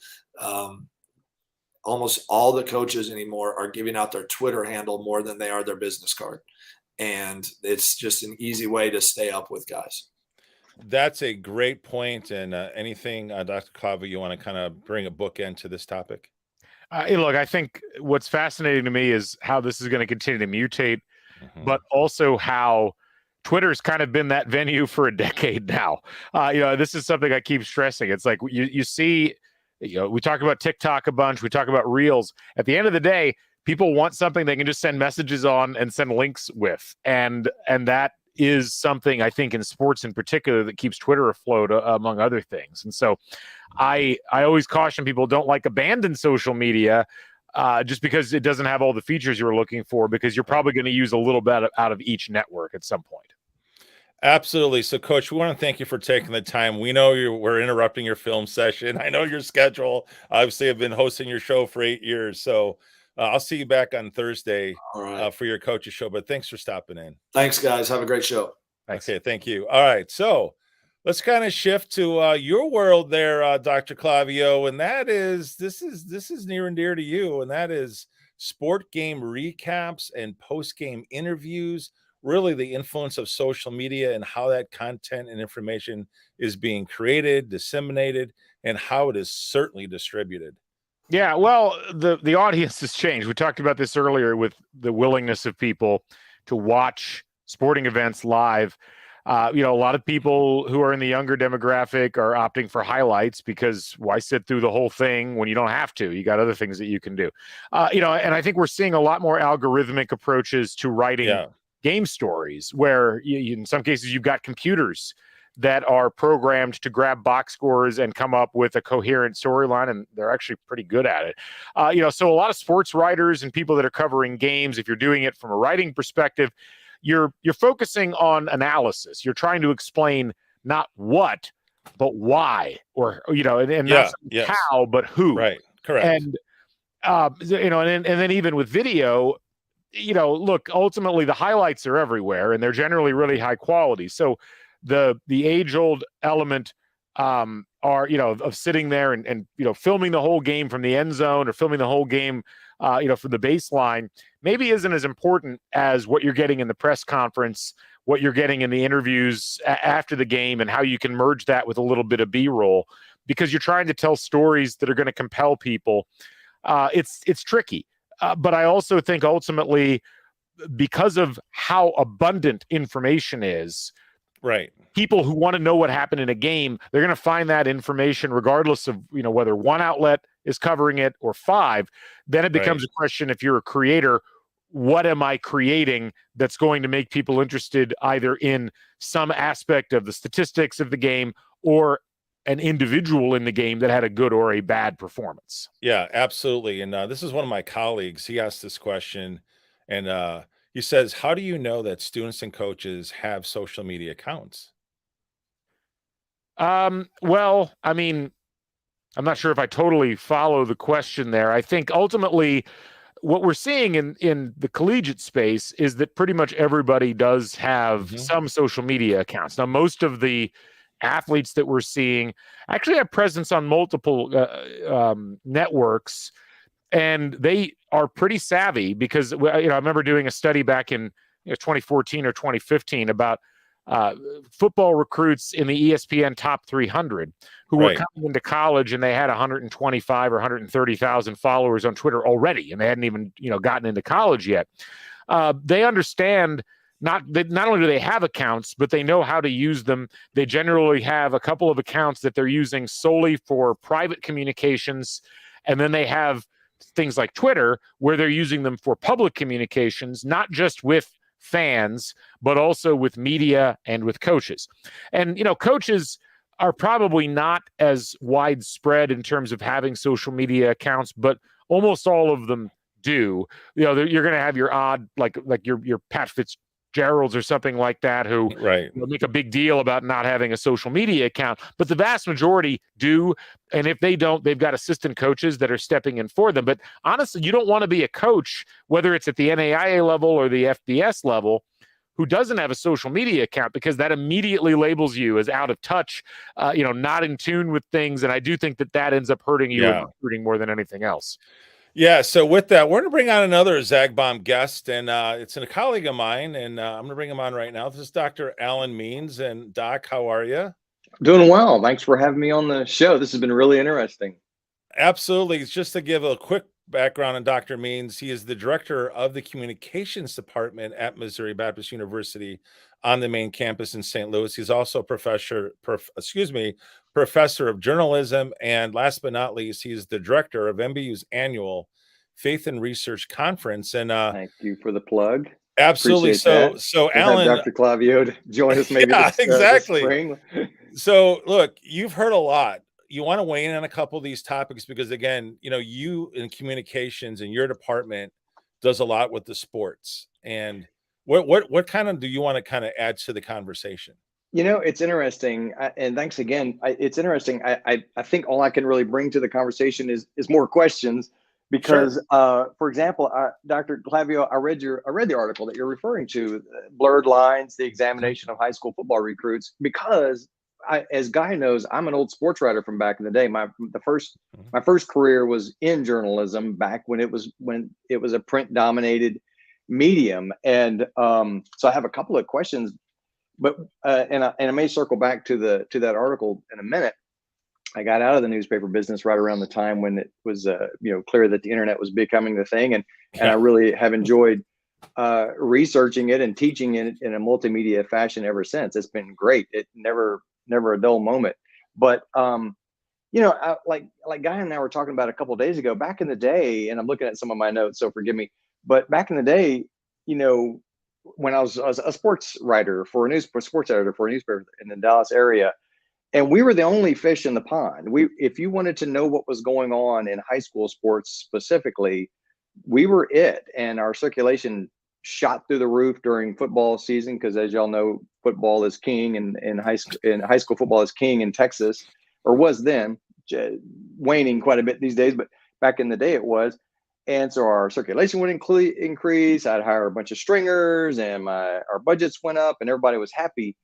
almost all the coaches anymore are giving out their Twitter handle more than they are their business card. And it's just an easy way to stay up with guys. That's a great point. And anything, Dr. Clavio, you want to kind of bring a bookend to this topic? Hey, look, I think what's fascinating to me is how this is going to continue to mutate, but also how Twitter's kind of been that venue for a decade now. This is something I keep stressing. It's like you see, we talk about TikTok a bunch. We talk about Reels. At the end of the day, people want something they can just send messages on and send links with. And that is something I think in sports in particular that keeps Twitter afloat, among other things. And so I always caution people, don't abandon social media just because it doesn't have all the features you were looking for, because you're probably going to use a little bit out of each network at some point. Absolutely. So, Coach, we want to thank you for taking the time. We know we're interrupting your film session. I know your schedule. Obviously, I've been hosting your show for 8 years. So I'll see you back on Thursday for your coach's show. But thanks for stopping in. Thanks, guys. Have a great show. Thanks. Okay, thank you. All right. So let's kind of shift to your world there, Dr. Clavio. And that is, this is near and dear to you. And that is sport game recaps and post-game interviews. Really the influence of social media and how that content and information is being created, disseminated, and how it is certainly distributed. Yeah, well, the audience has changed. We talked about this earlier with the willingness of people to watch sporting events live. A lot of people who are in the younger demographic are opting for highlights, because why sit through the whole thing when you don't have to? You got other things that you can do. And I think we're seeing a lot more algorithmic approaches to writing game stories, where in some cases you've got computers that are programmed to grab box scores and come up with a coherent storyline, and they're actually pretty good at it. So a lot of sports writers and people that are covering games, if you're doing it from a writing perspective, you're focusing on analysis. You're trying to explain not what, but why, or and not how, but who. Right. Correct. And and then even with video, look, ultimately the highlights are everywhere, and they're generally really high quality. So the age-old element of sitting there and filming the whole game from the end zone, or filming the whole game from the baseline, maybe isn't as important as what you're getting in the press conference, what you're getting in the interviews after the game, and how you can merge that with a little bit of B-roll, because you're trying to tell stories that are going to compel people. It's tricky. But I also think ultimately, because of how abundant information is, right, people who want to know what happened in a game, they're going to find that information regardless of whether one outlet is covering it or five. Then it becomes a question, if you're a creator, what am I creating that's going to make people interested either in some aspect of the statistics of the game, or an individual in the game that had a good or a bad performance? Yeah, absolutely. And this is one of my colleagues. He asked this question, and he says, how do you know that students and coaches have social media accounts? Well, I mean, I'm not sure if I totally follow the question there. I think ultimately what we're seeing in the collegiate space is that pretty much everybody does have some social media accounts. Now, most of the athletes that we're seeing actually have presence on multiple networks, and they are pretty savvy, because I remember doing a study back in 2014 or 2015 about football recruits in the ESPN top 300 who were coming into college, and they had 125 or 130,000 followers on Twitter already, and they hadn't even gotten into college yet. They understand. Not only do they have accounts, but they know how to use them. They generally have a couple of accounts that they're using solely for private communications, and then they have things like Twitter, where they're using them for public communications, not just with fans, but also with media and with coaches. And coaches are probably not as widespread in terms of having social media accounts, but almost all of them do. You're going to have your odd, like your Pat Fitzgeralds or something like that, who make a big deal about not having a social media account, but the vast majority do. And if they don't, they've got assistant coaches that are stepping in for them. But honestly, you don't want to be a coach, whether it's at the NAIA level or the FBS level, who doesn't have a social media account, because that immediately labels you as out of touch, not in tune with things. And I do think that ends up hurting you in recruiting more than anything else. Yeah, so with that, we're going to bring on another Zag Bomb guest, and it's a colleague of mine, and I'm going to bring him on right now. This is Dr. Alan Means, and Doc, how are you? Doing well. Thanks for having me on the show. This has been really interesting. Absolutely. Just to give a quick background on Dr. Means, he is the director of the communications department at Missouri Baptist University on the main campus in St. Louis. He's also professor of journalism, and last but not least, he's the director of MBU's annual Faith and Research Conference. And Thank you for the plug. absolutely. Appreciate that. So We'll Alan, have Dr. Clavio to join us maybe yeah, this exactly. spring. So look, you've heard a lot. You want to weigh in on a couple of these topics because, again, you in communications and your department does a lot with the sports. And what kind of do you want to kind of add to the conversation? It's interesting, and thanks again. It's interesting. I think all I can really bring to the conversation is more questions, because, for example, Dr. Clavio, I read the article that you're referring to, blurred lines, the examination of high school football recruits, because as Guy knows, I'm an old sports writer from back in the day. My first career was in journalism back when it was a print dominated medium, and so I have a couple of questions. But and I may circle back to that article in a minute. I got out of the newspaper business right around the time when it was clear that the internet was becoming the thing, and I really have enjoyed researching it and teaching it in a multimedia fashion ever since. It's been great. It never a dull moment. But like Guy and I were talking about a couple of days ago, back in the day, and I'm looking at some of my notes, so forgive me, but back in the day, when I was a sports writer sports editor for a newspaper in the Dallas area, and we were the only fish in the pond. If you wanted to know what was going on in high school sports specifically, we were it, and our circulation shot through the roof during football season, because, as y'all know, football is king, and high school football is king in Texas, or was then, waning quite a bit these days, but back in the day it was. And so our circulation would increase. I'd hire a bunch of stringers, and our budgets went up, and everybody was happy.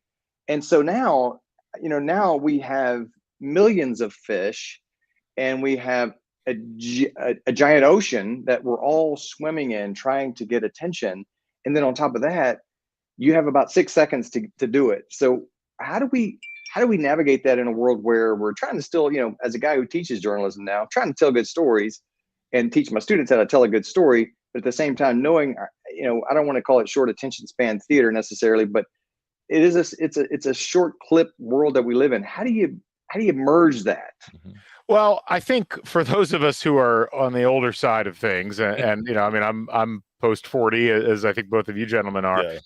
And so now we have millions of fish, and we have a giant ocean that we're all swimming in, trying to get attention. And then on top of that, you have about 6 seconds to do it. So how do we navigate that in a world where we're trying to still, as a guy who teaches journalism now, trying to tell good stories and teach my students how to tell a good story, but at the same time knowing, I don't want to call it short attention span theater necessarily, but it's a short clip world that we live in. How do you merge that? Mm-hmm. Well, I think for those of us who are on the older side of things, and I'm post 40, as I think both of you gentlemen are. Yeah.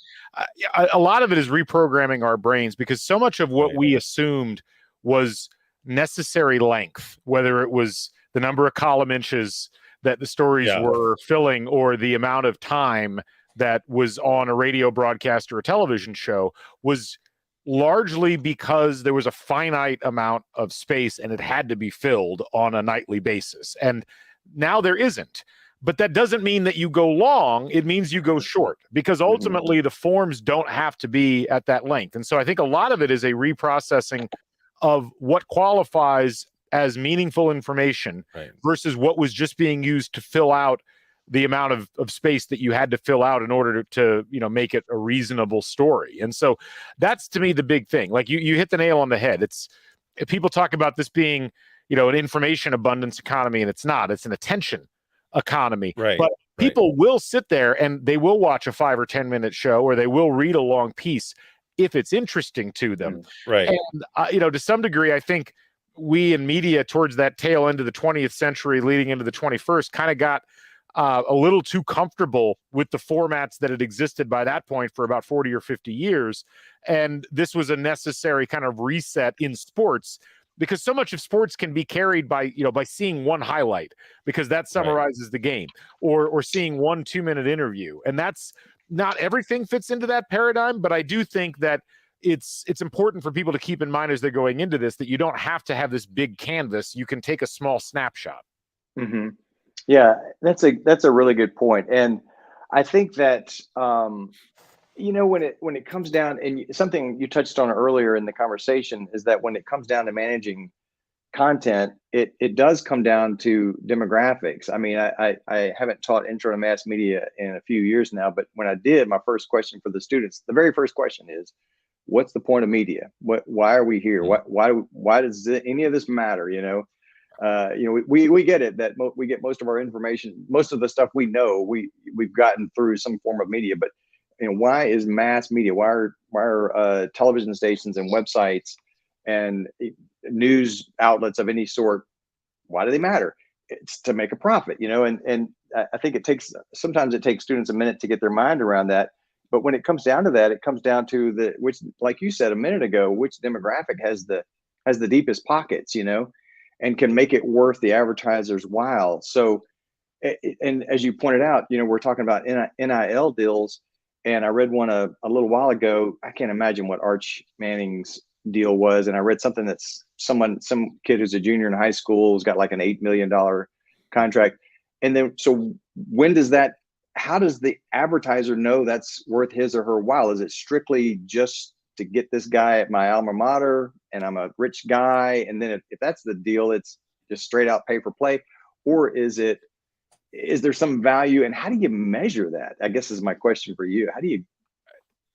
A lot of it is reprogramming our brains, because so much of what we assumed was necessary length, whether it was the number of column inches that the stories were filling, or the amount of time that was on a radio broadcast or a television show, was largely because there was a finite amount of space and it had to be filled on a nightly basis. And now there isn't. But that doesn't mean that you go long. It means you go short, because ultimately the forms don't have to be at that length. And so I think a lot of it is a reprocessing of what qualifies as meaningful information versus what was just being used to fill out the amount of space that you had to fill out in order to make it a reasonable story. And so that's, to me, the big thing. Like you hit the nail on the head. It's, people talk about this being, an information abundance economy, and it's not. It's an attention economy. But people will sit there and they will watch a 5 or 10 minute show, or they will read a long piece if it's interesting to them. And to some degree, I think we in media towards that tail end of the 20th century leading into the 21st kind of got a little too comfortable with the formats that had existed by that point for about 40 or 50 years. And this was a necessary kind of reset in sports, because so much of sports can be carried by seeing one highlight, because that summarizes the game, or seeing 1 2-minute interview. And that's not everything fits into that paradigm. But I do think that it's important for people to keep in mind as they're going into this, that you don't have to have this big canvas. You can take a small snapshot. Mm-hmm. Yeah, that's a really good point. And I think that, when it comes down, and something you touched on earlier in the conversation, is that when it comes down to managing content, it does come down to demographics. I mean, I haven't taught intro to mass media in a few years now, but when I did, my first question for the students, the very first question is, what's the point of media? Why are we here? Why does any of this matter? We get it that we get most of our information, most of the stuff we know, we've gotten through some form of media, but why is mass media? Why are television stations and websites and news outlets of any sort, why do they matter? It's to make a profit, and I think sometimes it takes students a minute to get their mind around that. But when it comes down to that, it comes down to which, like you said a minute ago, which demographic has the deepest pockets, and can make it worth the advertiser's while. So, and as you pointed out, we're talking about NIL deals, and I read one a little while ago. I can't imagine what Arch Manning's deal was, and I read something that's some kid who's a junior in high school has got like an $8 million contract, and then so how does the advertiser know that's worth his or her while? Is it strictly just to get this guy at my alma mater and I'm a rich guy, and then if that's the deal, it's just straight out pay for play? Or is there some value, and how do you measure that? I guess is my question for you. How do you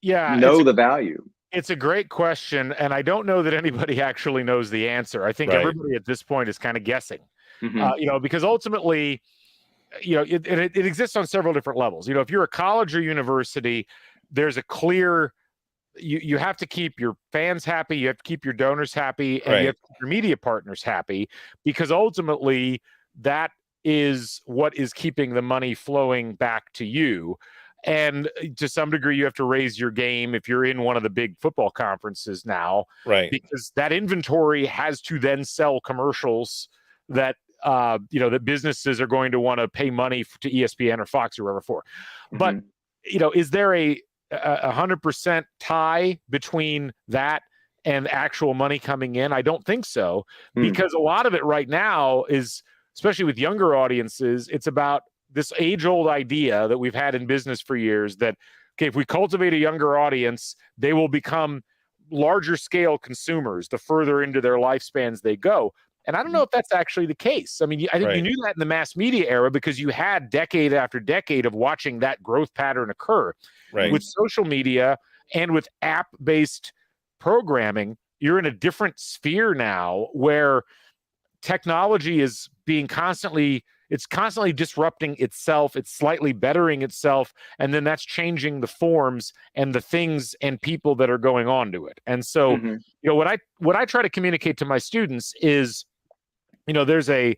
know the value? It's a great question, and I don't know that anybody actually knows the answer. I think everybody at this point is kind of guessing, because ultimately, it exists on several different levels. If you're a college or university, there's a clear, you have to keep your fans happy, you have to keep your donors happy, and you have to keep your media partners happy, because ultimately that is what is keeping the money flowing back to you. And to some degree, you have to raise your game if you're in one of the big football conferences now, because that inventory has to then sell commercials that that businesses are going to want to pay money to ESPN or Fox or wherever for. But is there a 100% tie between that and actual money coming in? I don't think so, because a lot of it right now is, especially with younger audiences, it's about this age-old idea that we've had in business for years that, okay, if we cultivate a younger audience, they will become larger scale consumers the further into their lifespans they go. And I don't know if that's actually the case. I mean, I think you knew that in the mass media era because you had decade after decade of watching that growth pattern occur. With social media and with app-based programming, you're in a different sphere now where technology is being constantly disrupting itself. It's slightly bettering itself. And then that's changing the forms and the things and people that are going on to it. And so, what I try to communicate to my students is, there's a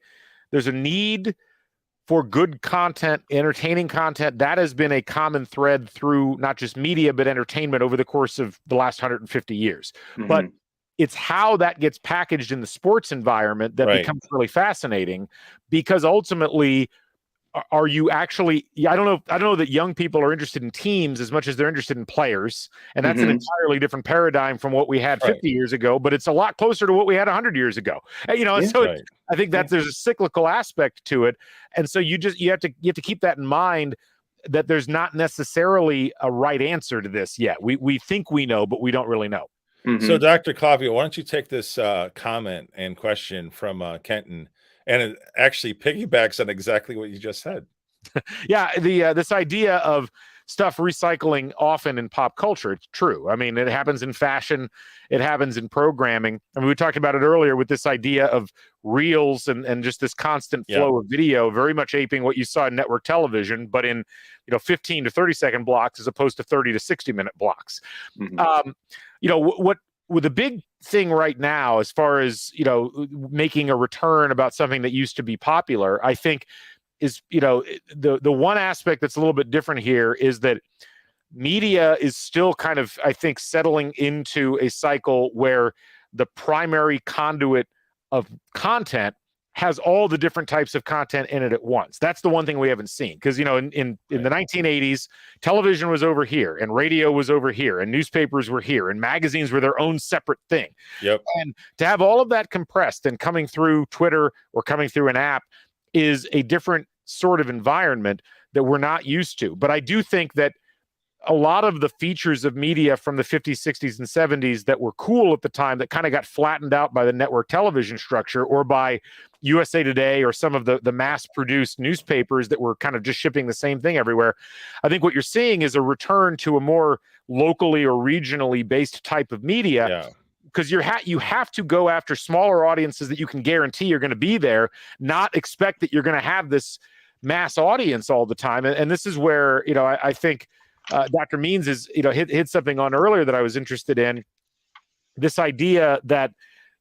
need for good content, entertaining content. That has been a common thread through not just media, but entertainment over the course of the last 150 years. But it's how that gets packaged in the sports environment that becomes really fascinating, because ultimately, are you actually, I don't know that young people are interested in teams as much as they're interested in players. And that's an entirely different paradigm from what we had 50 years ago, but it's a lot closer to what we had 100 years ago. So I think that there's a cyclical aspect to it. And so you have to keep that in mind, that there's not necessarily a right answer to this yet. We think we know, but we don't really know. So Dr. Clavio, why don't you take this comment and question from Kenton, and it actually piggybacks on exactly what you just said. This idea of stuff recycling often in pop culture, it's true. I mean, it happens in fashion, it happens in programming. I mean, we talked about it earlier with this idea of reels and just this constant flow of video, very much aping what you saw in network television, but in 15 to 30 second blocks as opposed to 30 to 60 minute blocks. What with the big thing right now, as far as making a return about something that used to be popular, I think is the one aspect that's a little bit different here is that media is still kind of, I think, settling into a cycle where the primary conduit of content has all the different types of content in it at once. That's the one thing we haven't seen, because in the 1980s, television was over here and radio was over here and newspapers were here and magazines were their own separate thing. And to have all of that compressed and coming through Twitter or coming through an app is a different sort of environment that we're not used to. But I do think that a lot of the features of media from the 50s, 60s, and 70s that were cool at the time that kind of got flattened out by the network television structure or by USA Today or some of the mass-produced newspapers that were kind of just shipping the same thing everywhere. I think what you're seeing is a return to a more locally or regionally based type of media, because you have to go after smaller audiences that you can guarantee are going to be there, not expect that you're going to have this mass audience all the time. And this is where, I think Dr. Means is, hit something on earlier that I was interested in. This idea that,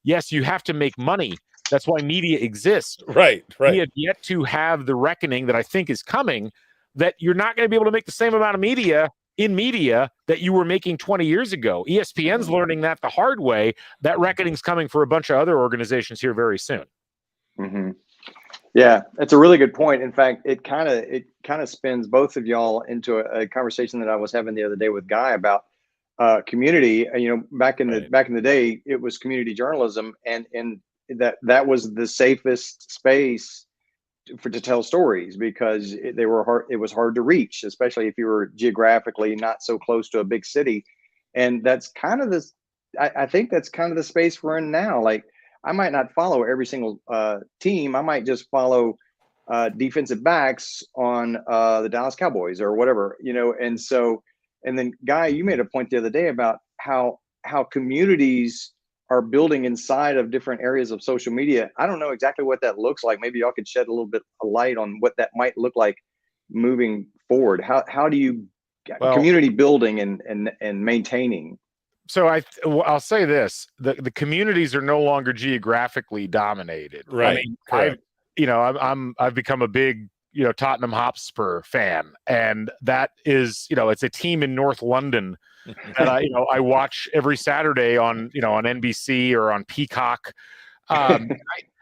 yes, you have to make money. That's why media exists. Right. We have yet to have the reckoning that I think is coming, that you're not going to be able to make the same amount of media that you were making 20 years ago. ESPN's learning that the hard way. That reckoning's coming for a bunch of other organizations here very soon. Mm-hmm. Yeah, that's a really good point. In fact, it kind of spins both of y'all into a conversation that I was having the other day with Guy about community. Back in the day, it was community journalism, and that was the safest space to tell stories, because it was hard to reach, especially if you were geographically not so close to a big city. And that's kind of this. I think that's kind of the space we're in now. Like, I might not follow every single team. I might just follow defensive backs on the Dallas Cowboys or whatever, and then Guy, you made a point the other day about how communities are building inside of different areas of social media. I don't know exactly what that looks like. Maybe y'all could shed a little bit of light on what that might look like moving forward. How do you community building and maintaining? So I'll say this: the communities are no longer geographically dominated. Right. I mean, I've become a big Tottenham Hotspur fan, and that is it's a team in North London that I watch every Saturday on on NBC or on Peacock, and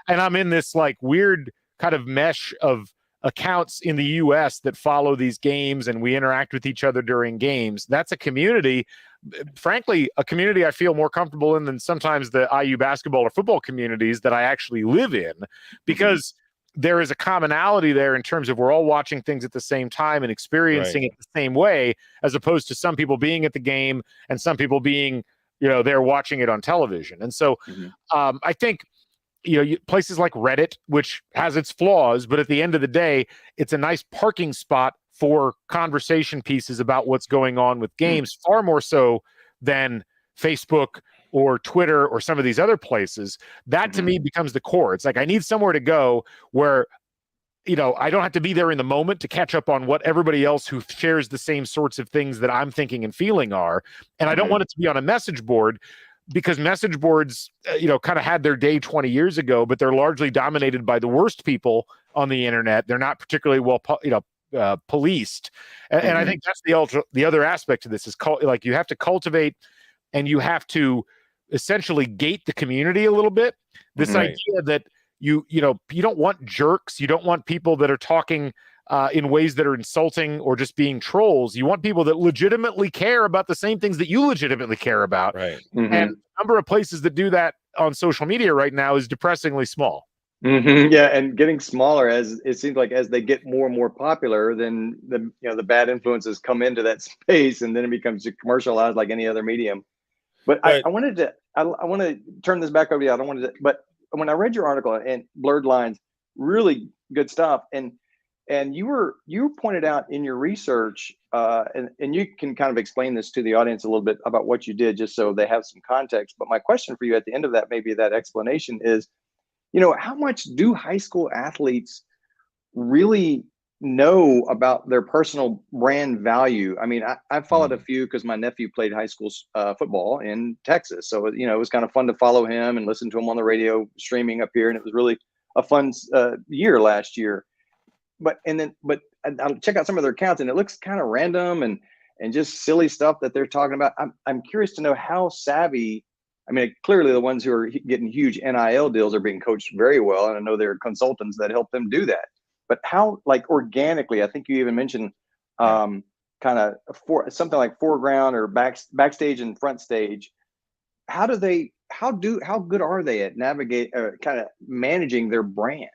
I'm in this like weird kind of mesh of accounts in the US that follow these games, and we interact with each other during games. That's a community. Frankly, a community I feel more comfortable in than sometimes the IU basketball or football communities that I actually live in, because there is a commonality there in terms of we're all watching things at the same time and experiencing it the same way, as opposed to some people being at the game and some people being, they're watching it on television. And so I think, places like Reddit, which has its flaws, but at the end of the day, it's a nice parking spot for conversation pieces about what's going on with games, far more so than Facebook or Twitter or some of these other places. That to me becomes the core. It's like, I need somewhere to go where, I don't have to be there in the moment to catch up on what everybody else who shares the same sorts of things that I'm thinking and feeling are. And I don't want it to be on a message board, because message boards, kind of had their day 20 years ago, but they're largely dominated by the worst people on the internet. They're not particularly well, policed. And I think that's the other aspect to this is you have to cultivate, and you have to essentially gate the community a little bit. This idea that you don't want jerks. You don't want people that are talking in ways that are insulting or just being trolls. You want people that legitimately care about the same things that you legitimately care about. Right. And the number of places that do that on social media right now is depressingly small. Yeah, and getting smaller as it seems like as they get more and more popular, then the bad influences come into that space, and then it becomes commercialized like any other medium. But I want to turn this back over to you. But when I read your article and Blurred Lines, really good stuff, and you pointed out in your research, and you can kind of explain this to the audience a little bit about what you did, just so they have some context. But my question for you at the end of that, maybe that explanation is, how much do high school athletes really know about their personal brand value? I mean, I followed a few because my nephew played high school football in Texas. So, it was kind of fun to follow him and listen to him on the radio streaming up here. And it was really a fun year last year. But I'll check out some of their accounts, and it looks kind of random and just silly stuff that they're talking about. I'm curious to know how savvy. I mean, clearly the ones who are getting huge NIL deals are being coached very well, and I know there are consultants that help them do that. But how, like, organically, I think you even mentioned kind of something like foreground or backstage and front stage. How good are they at kind of managing their brand?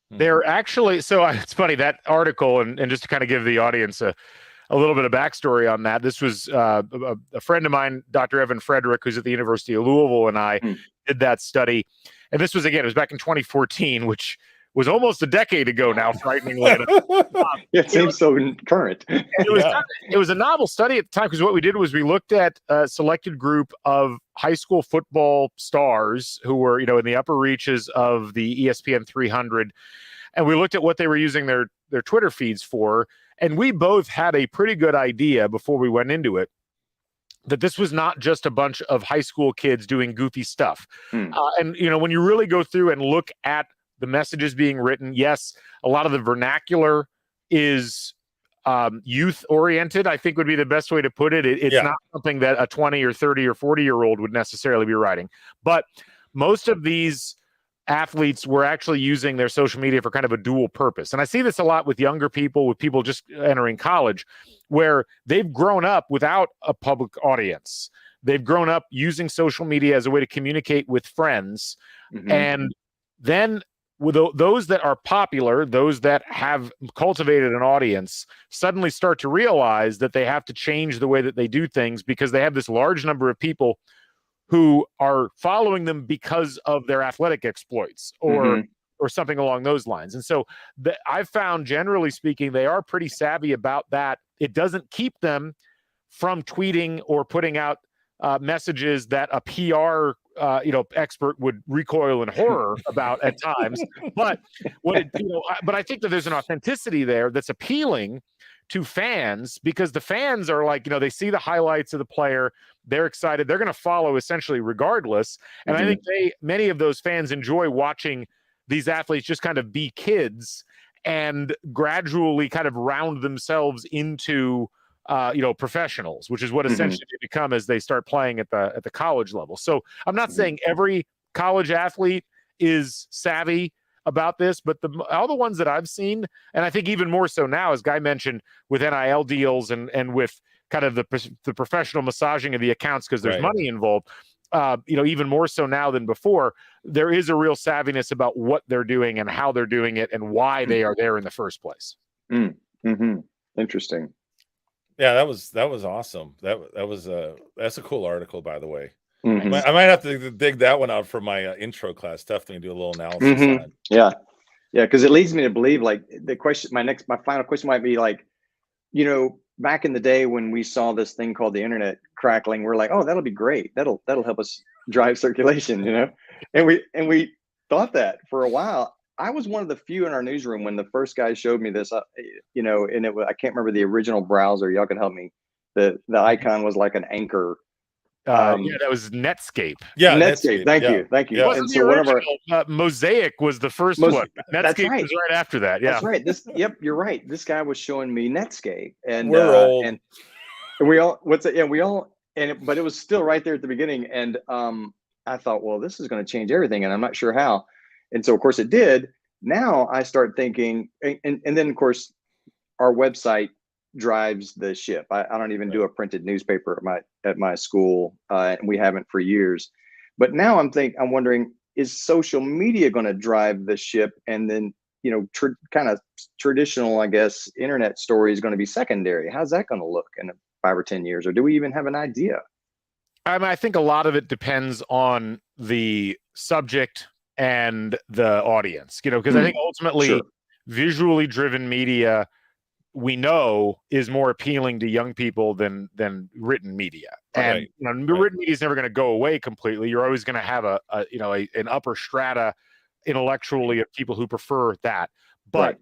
They're actually, so it's funny, that article, and just to kind of give the audience a a little bit of backstory on that. This was a friend of mine, Dr. Evan Frederick, who's at the University of Louisville, and I did that study. And this was, again, it was back in 2014, which was almost a decade ago now, frighteningly enough. It seems so current. It was a novel study at the time, because what we did was we looked at a selected group of high school football stars who were, in the upper reaches of the ESPN 300, and we looked at what they were using their Twitter feeds for, and we both had a pretty good idea before we went into it that this was not just a bunch of high school kids doing goofy stuff. And when you really go through and look at the messages being written, yes, a lot of the vernacular is youth oriented, I think would be the best way to put it. It's not something that a 20 or 30 or 40-year-old would necessarily be writing. But most of these athletes were actually using their social media for kind of a dual purpose. And I see this a lot with younger people, with people just entering college, where they've grown up without a public audience. They've grown up using social media as a way to communicate with friends. And then with those that are popular, those that have cultivated an audience, suddenly start to realize that they have to change the way that they do things, because they have this large number of people who are following them because of their athletic exploits or something along those lines. And so I've found, generally speaking, they are pretty savvy about that. It doesn't keep them from tweeting or putting out messages that a PR expert would recoil in horror about at times. But but I think that there's an authenticity there that's appealing to fans, because the fans are like, they see the highlights of the player, they're excited, they're going to follow essentially regardless. And I think many of those fans enjoy watching these athletes just kind of be kids and gradually kind of round themselves into professionals, which is what essentially they become as they start playing at the college level. So I'm not saying every college athlete is savvy about this, but all the ones that I've seen, and I think even more so now, as Guy mentioned, with NIL deals and with kind of the professional massaging of the accounts, because there's money involved, even more so now than before, there is a real savviness about what they're doing and how they're doing it and why they are there in the first place. Interesting. Yeah, that was awesome. That's a cool article, by the way. I might have to dig that one out for my intro class. Definitely do a little analysis on it. Yeah, because it leads me to believe, like, the question, my final question might be, like, back in the day when we saw this thing called the internet crackling, we're like, oh, that'll be great. That'll help us drive circulation, and we thought that for a while. I was one of the few in our newsroom when the first guy showed me this, and I can't remember the original browser. Y'all can help me. The icon was like an anchor. That was Netscape. Yeah, Netscape. Thank you. Yeah. And so one of our Mosaic was the first one. Netscape right. was right after that. Yeah, that's right. You're right. This guy was showing me Netscape, and we're old. and we all but it was still right there at the beginning. And I thought, well, this is going to change everything, and I'm not sure how. And so, of course, it did. Now I start thinking, and then, of course, our website drives the ship. I don't even do a printed newspaper at my school, and we haven't for years. But now I'm wondering, is social media going to drive the ship, and then kind of traditional, I guess, internet story is going to be secondary? How's that going to look in 5 or 10 years, or do we even have an idea? I think a lot of it depends on the subject and the audience, because I think ultimately visually driven media, we know, is more appealing to young people than written media. And written media is never going to go away completely. You're always going to have an upper strata intellectually of people who prefer that. But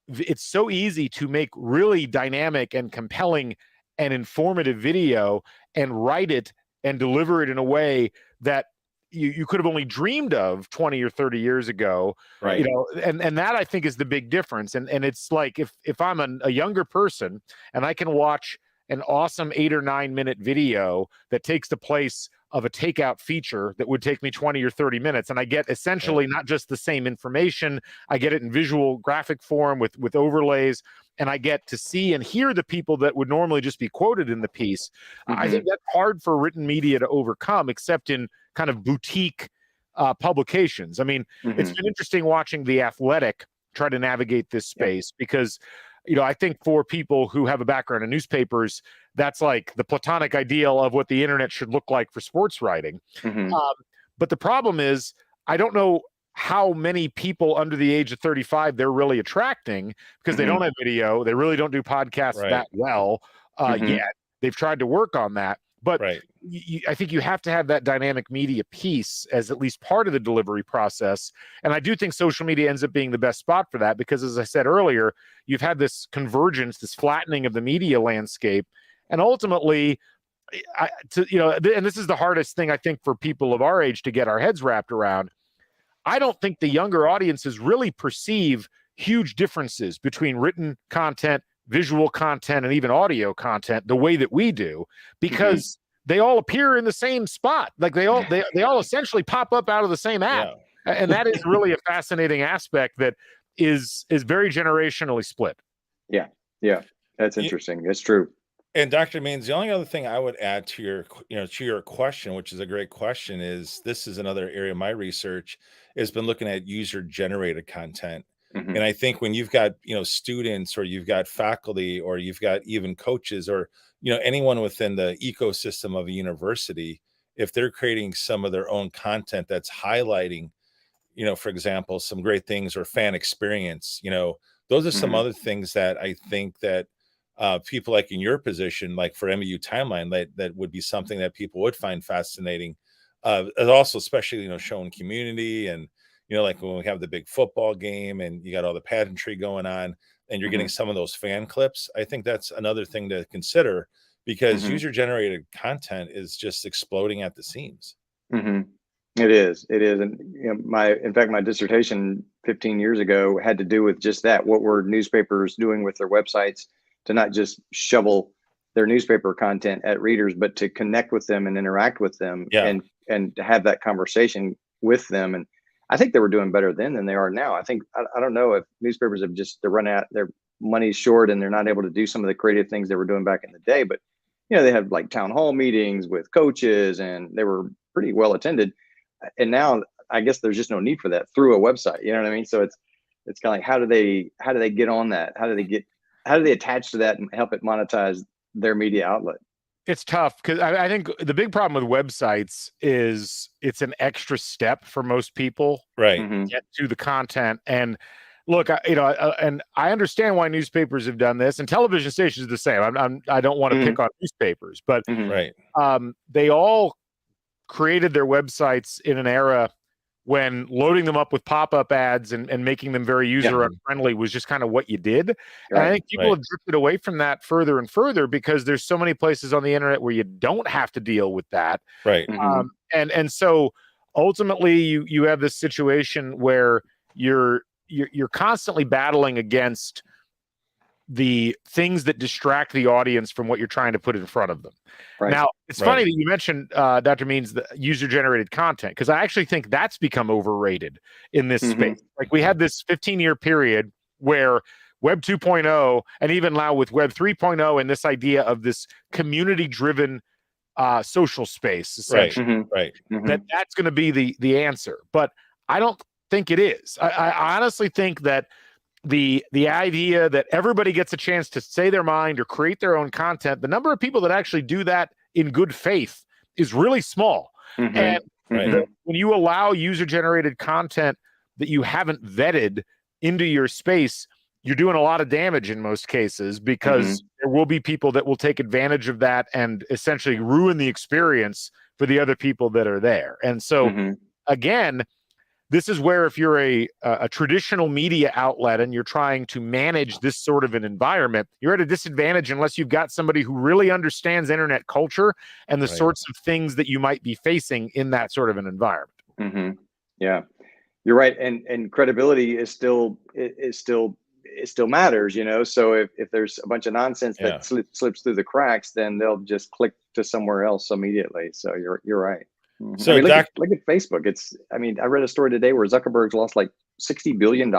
it's so easy to make really dynamic and compelling and informative video and write it and deliver it in a way that you could have only dreamed of 20 or 30 years ago, right? And that, I think, is the big difference. And it's like, if I'm a younger person and I can watch an awesome 8 or 9 minute video that takes the place of a takeout feature that would take me 20 or 30 minutes, and I get essentially not just the same information, I get it in visual graphic form with overlays, and I get to see and hear the people that would normally just be quoted in the piece. I think that's hard for written media to overcome, except in kind of boutique publications. I mean, it's been interesting watching The Athletic try to navigate this space, because I think for people who have a background in newspapers, that's like the platonic ideal of what the internet should look like for sports writing. Mhm. But the problem is, I don't know how many people under the age of 35 they're really attracting, because they don't have video. They really don't do podcasts that well yet. They've tried to work on that. But I think you have to have that dynamic media piece as at least part of the delivery process. And I do think social media ends up being the best spot for that, because, as I said earlier, you've had this convergence, this flattening of the media landscape. And ultimately, and this is the hardest thing, I think, for people of our age to get our heads wrapped around. I don't think the younger audiences really perceive huge differences between written content, visual content, and even audio content the way that we do, because they all appear in the same spot. Like they all essentially pop up out of the same app. Yeah. And that is really a fascinating aspect that is very generationally split. Yeah. Yeah. That's interesting. That's true. And Dr. Means, the only other thing I would add to your question, which is a great question, is this is another area of my research has been looking at user generated content. And I think when you've got, students, or you've got faculty, or you've got even coaches, or, anyone within the ecosystem of a university, if they're creating some of their own content that's highlighting, for example, some great things or fan experience, those are some other things that I think that people like in your position, like for MU Timeline, that would be something that people would find fascinating. And also, especially, showing community, and, like when we have the big football game and you got all the pageantry going on and you're getting some of those fan clips. I think that's another thing to consider, because user generated content is just exploding at the seams. It is. And in fact, my dissertation 15 years ago had to do with just that. What were newspapers doing with their websites to not just shovel their newspaper content at readers, but to connect with them and interact with them, and to have that conversation with them. And I think they were doing better then than they are now. I think, I don't know if newspapers have they're running out, their money's short, and they're not able to do some of the creative things they were doing back in the day. But, they had like town hall meetings with coaches, and they were pretty well attended. And now I guess there's just no need for that through a website. You know what I mean? So it's kind of like, how do they get on that? How do they attach to that and help it monetize their media outlet? It's tough, because I think the big problem with websites is it's an extra step for most people, right? Get to the content. And look, and I understand why newspapers have done this, and television stations are the same. I don't want to pick on newspapers, but they all created their websites in an era when loading them up with pop-up ads and making them very user-unfriendly was just kind of what you did. And I think people have drifted away from that further and further, because there's so many places on the internet where you don't have to deal with that. Right. And so ultimately you have this situation where you're constantly battling against the things that distract the audience from what you're trying to put in front of them. Now, it's funny that you mentioned, Dr. Means, the user-generated content, because I actually think that's become overrated in this space. Like, we had this 15-year period where Web 2.0, and even now with Web 3.0, and this idea of this community-driven social space, essentially, that's going to be the answer. But I don't think it is. I honestly think that the idea that everybody gets a chance to say their mind or create their own content, the number of people that actually do that in good faith is really small. And when you allow user-generated content that you haven't vetted into your space, you're doing a lot of damage in most cases, because there will be people that will take advantage of that and essentially ruin the experience for the other people that are there. And so, again, this is where, if you're a traditional media outlet and you're trying to manage this sort of an environment, you're at a disadvantage unless you've got somebody who really understands internet culture and the sorts of things that you might be facing in that sort of an environment. Yeah, you're right. And credibility is still matters, So if there's a bunch of nonsense that slips through the cracks, then they'll just click to somewhere else immediately. So you're right. So look at Facebook. I read a story today where Zuckerberg's lost like $60 billion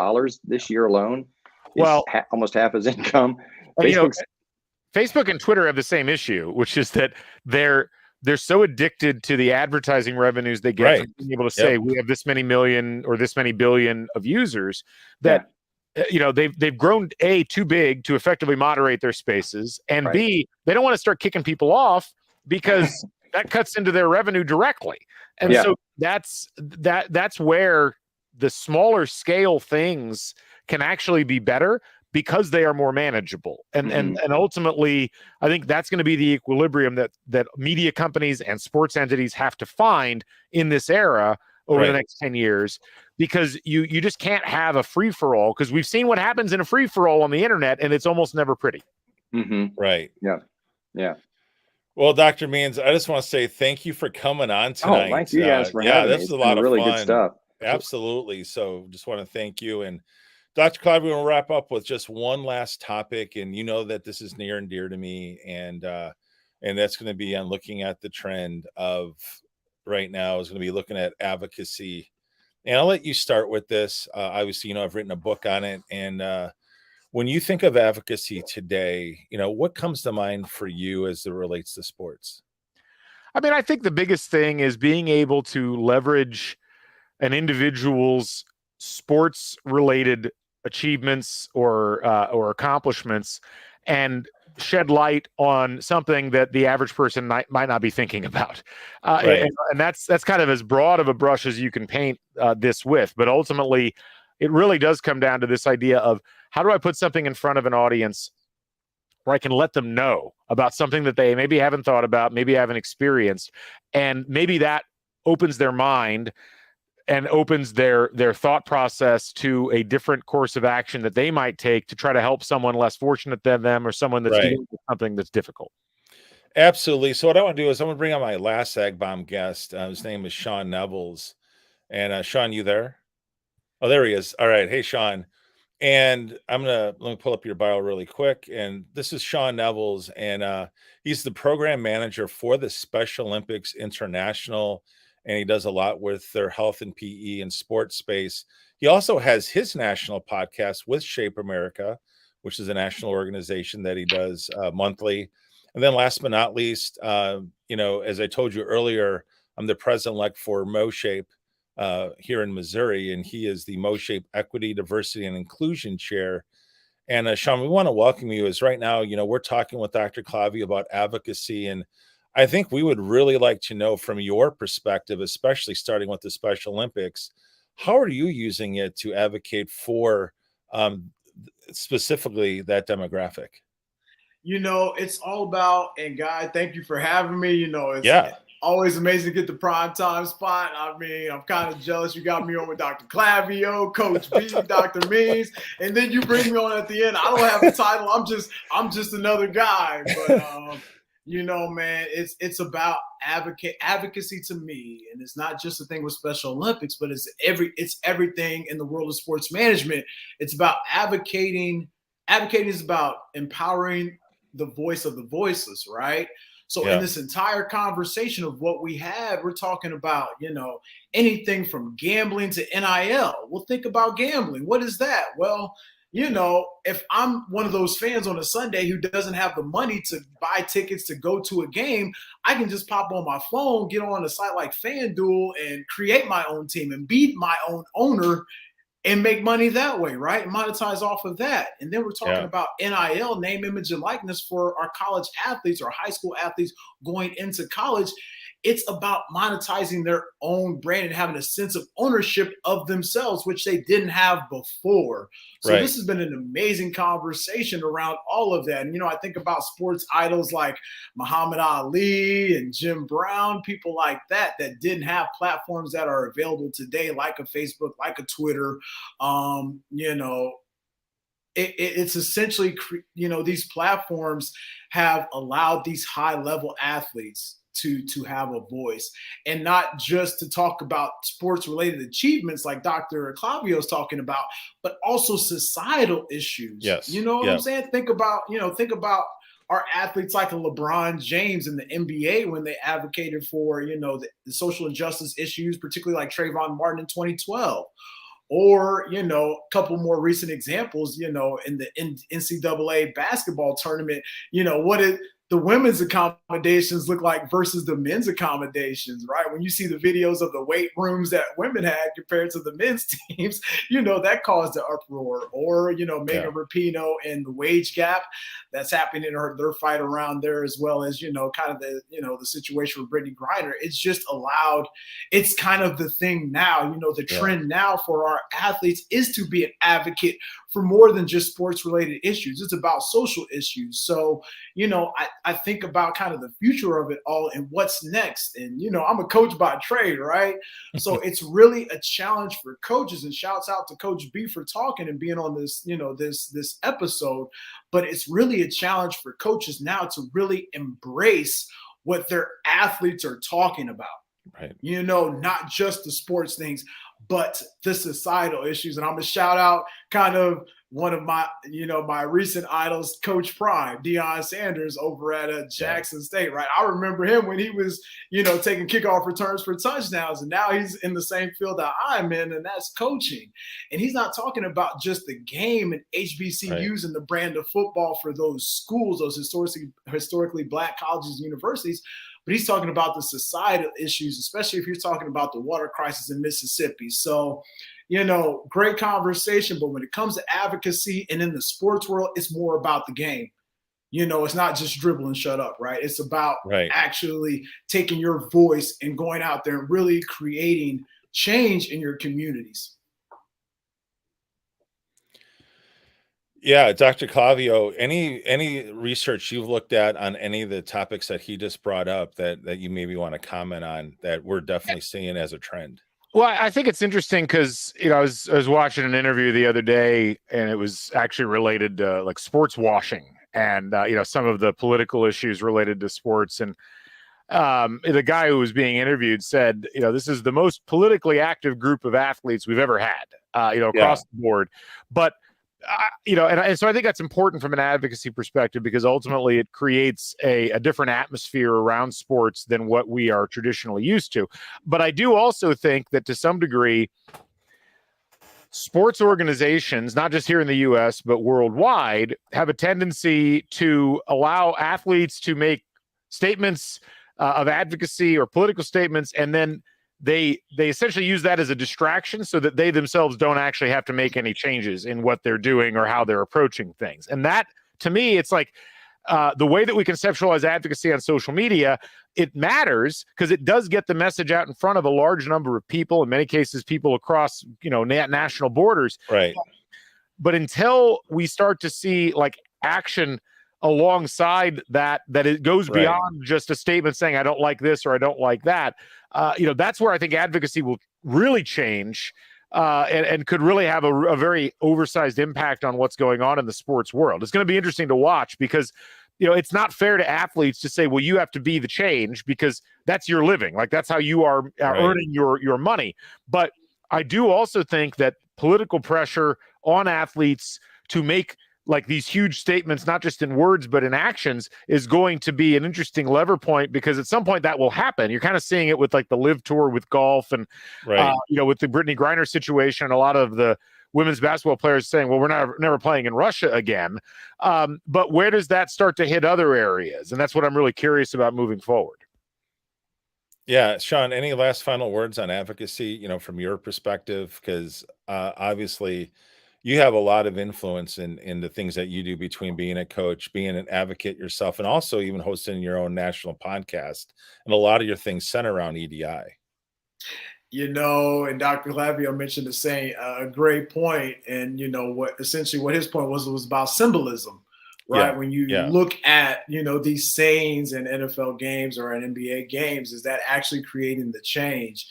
this year alone. Well, almost half his income. Facebook and Twitter have the same issue, which is that they're so addicted to the advertising revenues they get from being able to say we have this many million or this many billion of users that they've grown too big to effectively moderate their spaces, and Right. B, they don't want to start kicking people off because that cuts into their revenue directly. And Yeah. so that's where the smaller scale things can actually be better because they are more manageable. And ultimately, I think that's going to be the equilibrium that media companies and sports entities have to find in this era over the next 10 years, because you just can't have a free-for-all, because we've seen what happens in a free-for-all on the internet, and it's almost never pretty. Right. Yeah. Well, Dr. Means, I just want to say thank you for coming on tonight. Oh, thank you guys for having me. This is It's a been lot of really fun. good stuff. Absolutely. So just want to thank you. And Dr. Clavio, we'll wrap up with just one last topic. And you know that this is near and dear to me. And that's going to be on looking at the trend of right now is going to be looking at advocacy. And I'll let you start with this. Obviously, I've written a book on it. And when you think of advocacy today, what comes to mind for you as it relates to sports? I mean, I think the biggest thing is being able to leverage an individual's sports-related achievements or accomplishments and shed light on something that the average person might not be thinking about. And that's kind of as broad of a brush as you can paint this with. But ultimately, it really does come down to this idea of, how do I put something in front of an audience where I can let them know about something that they maybe haven't thought about, maybe haven't experienced, and maybe that opens their mind and opens their thought process to a different course of action that they might take to try to help someone less fortunate than them, or someone that's dealing with something that's difficult. Absolutely. So what I want to do is I'm going to bring on my last Ag Bomb guest. His name is Sean Nevels. And Sean, you there? Oh, there he is. All right. Hey, Sean. And let me pull up your bio really quick. And this is Sean Nevels, and he's the program manager for the Special Olympics International, and he does a lot with their health and PE and sports space. He also has his national podcast with Shape America, which is a national organization that he does monthly. And then last but not least, as I told you earlier, I'm the president-elect for MoShape here in Missouri, and he is the MoShape Equity, Diversity, and Inclusion Chair. And Sean, we want to welcome you, as right now, we're talking with Dr. Clavio about advocacy, and I think we would really like to know from your perspective, especially starting with the Special Olympics, how are you using it to advocate for specifically that demographic? It's all about, and Guy, thank you for having me. It's always amazing to get the prime time spot. I mean, I'm kind of jealous you got me on with Dr. Clavio, Coach B, Dr. Means, and then you bring me on at the end. I don't have a title. I'm just another guy. But man, it's about advocacy to me, and it's not just a thing with Special Olympics, but it's everything in the world of sports management. It's about advocating. Advocating is about empowering the voice of the voiceless, right? So in this entire conversation of what we have, we're talking about, anything from gambling to NIL. Well, think about gambling. What is that? Well, if I'm one of those fans on a Sunday who doesn't have the money to buy tickets to go to a game, I can just pop on my phone, get on a site like FanDuel, and create my own team and be my own owner and make money that way, right? Monetize off of that. And then we're talking about NIL, name, image, and likeness, for our college athletes or high school athletes going into college. It's about monetizing their own brand and having a sense of ownership of themselves, which they didn't have before. So this has been an amazing conversation around all of that. And, I think about sports idols like Muhammad Ali and Jim Brown, people like that didn't have platforms that are available today, like a Facebook, like a Twitter. It's essentially, these platforms have allowed these high-level athletes to have a voice, and not just to talk about sports related achievements like Dr. Clavio is talking about, but also societal issues. You know what I'm saying? Think about our athletes like a LeBron James in the NBA when they advocated for, the social injustice issues, particularly like Trayvon Martin in 2012. Or, a couple more recent examples, in the NCAA basketball tournament, what did the women's accommodations look like versus the men's accommodations, right? When you see the videos of the weight rooms that women had compared to the men's teams, that caused an uproar. Or, Megan Rapinoe and the wage gap that's happening in their fight around there, as well as, kind of the situation with Brittany Griner. It's just allowed, it's kind of the thing now, the trend now for our athletes is to be an advocate for more than just sports related issues. It's about social issues. So, I think about kind of the future of it all and what's next. And, I'm a coach by trade, right? So it's really a challenge for coaches, and shouts out to Coach B for talking and being on this, this episode. But it's really a challenge for coaches now to really embrace what their athletes are talking about. Right. Not just the sports things, but the societal issues. And I'm gonna shout out kind of one of my, my recent idols, Coach Prime, Deion Sanders over at Jackson State, right? I remember him when he was, taking kickoff returns for touchdowns, and now he's in the same field that I'm in, and that's coaching. And he's not talking about just the game and HBCUs and the brand of football for those schools, those historically Black colleges and universities, but he's talking about the societal issues, especially if you're talking about the water crisis in Mississippi. So, great conversation. But when it comes to advocacy and in the sports world, it's more about the game. It's not just dribble and shut up, right? It's about actually taking your voice and going out there and really creating change in your communities. Yeah, Dr. Clavio, any research you've looked at on any of the topics that he just brought up that you maybe want to comment on that we're definitely seeing as a trend? Well, I think it's interesting because, I was watching an interview the other day, and it was actually related to like sports washing and, some of the political issues related to sports. And the guy who was being interviewed said, this is the most politically active group of athletes we've ever had, across the board. But and so I think that's important from an advocacy perspective, because ultimately it creates a different atmosphere around sports than what we are traditionally used to. But I do also think that to some degree, sports organizations, not just here in the US, but worldwide, have a tendency to allow athletes to make statements of advocacy or political statements, and then they essentially use that as a distraction so that they themselves don't actually have to make any changes in what they're doing or how they're approaching things. And that, to me, it's like the way that we conceptualize advocacy on social media, it matters because it does get the message out in front of a large number of people, in many cases, people across, national borders. Right. But until we start to see like action alongside that it goes beyond just a statement saying, I don't like this or I don't like that. That's where I think advocacy will really change and could really have a very oversized impact on what's going on in the sports world. It's going to be interesting to watch because, it's not fair to athletes to say, well, you have to be the change because that's your living. Like that's how you are earning your money. But I do also think that political pressure on athletes to make like these huge statements, not just in words, but in actions, is going to be an interesting lever point, because at some point that will happen. You're kind of seeing it with like the Live Tour with golf and, with the Brittany Griner situation, a lot of the women's basketball players saying, well, we're never playing in Russia again. But where does that start to hit other areas? And that's what I'm really curious about moving forward. Yeah. Sean, any last final words on advocacy, from your perspective? Because obviously you have a lot of influence in the things that you do between being a coach, being an advocate yourself, and also even hosting your own national podcast. And a lot of your things center around EDI. And Dr. Clavio mentioned the same, a great point. And, what his point was about symbolism, right? Yeah. When you look at, these sayings in NFL games or in NBA games, is that actually creating the change?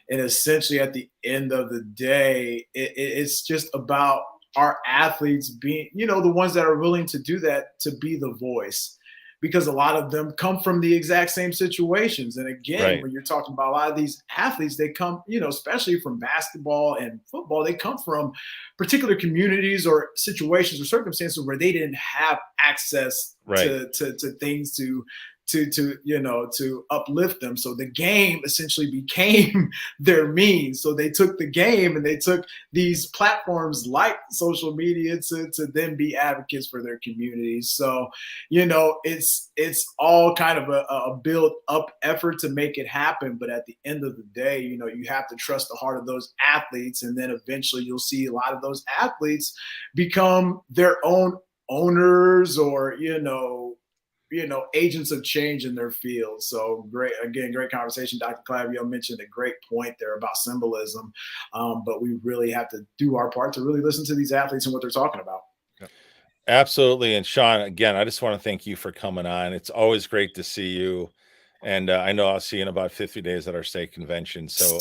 And essentially at the end of the day, it's just about our athletes being, the ones that are willing to do that, to be the voice, because a lot of them come from the exact same situations. And again, when you're talking about a lot of these athletes, they come, especially from basketball and football, they come from particular communities or situations or circumstances where they didn't have access to things to to uplift them. So the game essentially became their means. So they took the game and they took these platforms like social media to then be advocates for their communities. So, it's all kind of a build up effort to make it happen. But at the end of the day, you have to trust the heart of those athletes. And then eventually you'll see a lot of those athletes become their own owners or, agents of change in their field. So great conversation. Dr. Clavio mentioned a great point there about symbolism. But we really have to do our part to really listen to these athletes and what they're talking about. Absolutely. And Sean, again, I just want to thank you for coming on. It's always great to see you. And I know I'll see you in about 50 days at our state convention. So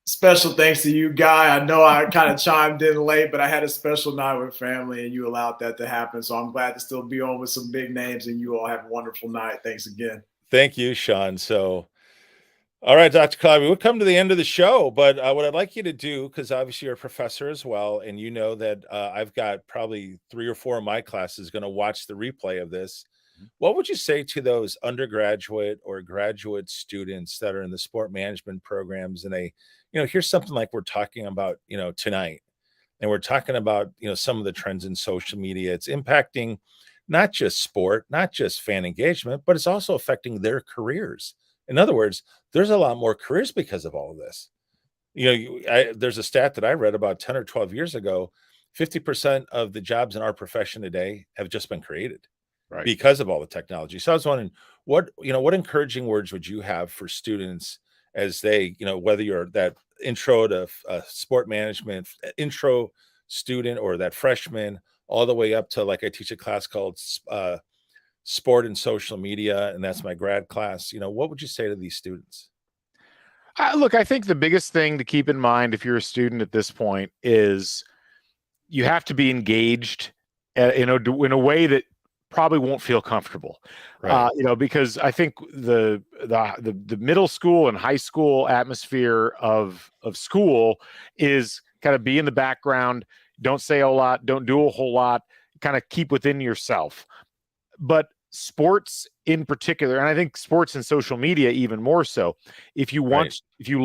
special thanks to you, Guy. I know I kind of chimed in late, but I had a special night with family and you allowed that to happen. So I'm glad to still be on with some big names, and you all have a wonderful night. Thanks again. Thank you, Sean. So, all right, Dr. Clavio, we'll come to the end of the show, but what I'd like you to do, because obviously you're a professor as well, and you know that I've got probably 3 or 4 of my classes going to watch the replay of this. What would you say to those undergraduate or graduate students that are in the sport management programs, and they, here's something like we're talking about, tonight, and we're talking about, some of the trends in social media. It's impacting not just sport, not just fan engagement, but it's also affecting their careers. In other words, there's a lot more careers because of all of this. There's a stat that I read about 10 or 12 years ago. 50% of the jobs in our profession today have just been created because of all the technology. So I was wondering, what encouraging words would you have for students as they, whether you're that intro to sport management, intro student, or that freshman, all the way up to, like, I teach a class called sport and social media, and that's my grad class. What would you say to these students? Look, I think the biggest thing to keep in mind if you're a student at this point is you have to be engaged in a way that probably won't feel comfortable, because I think the middle school and high school atmosphere of school is kind of be in the background, don't say a lot, don't do a whole lot, kind of keep within yourself. But sports in particular, and I think sports and social media even more so, if you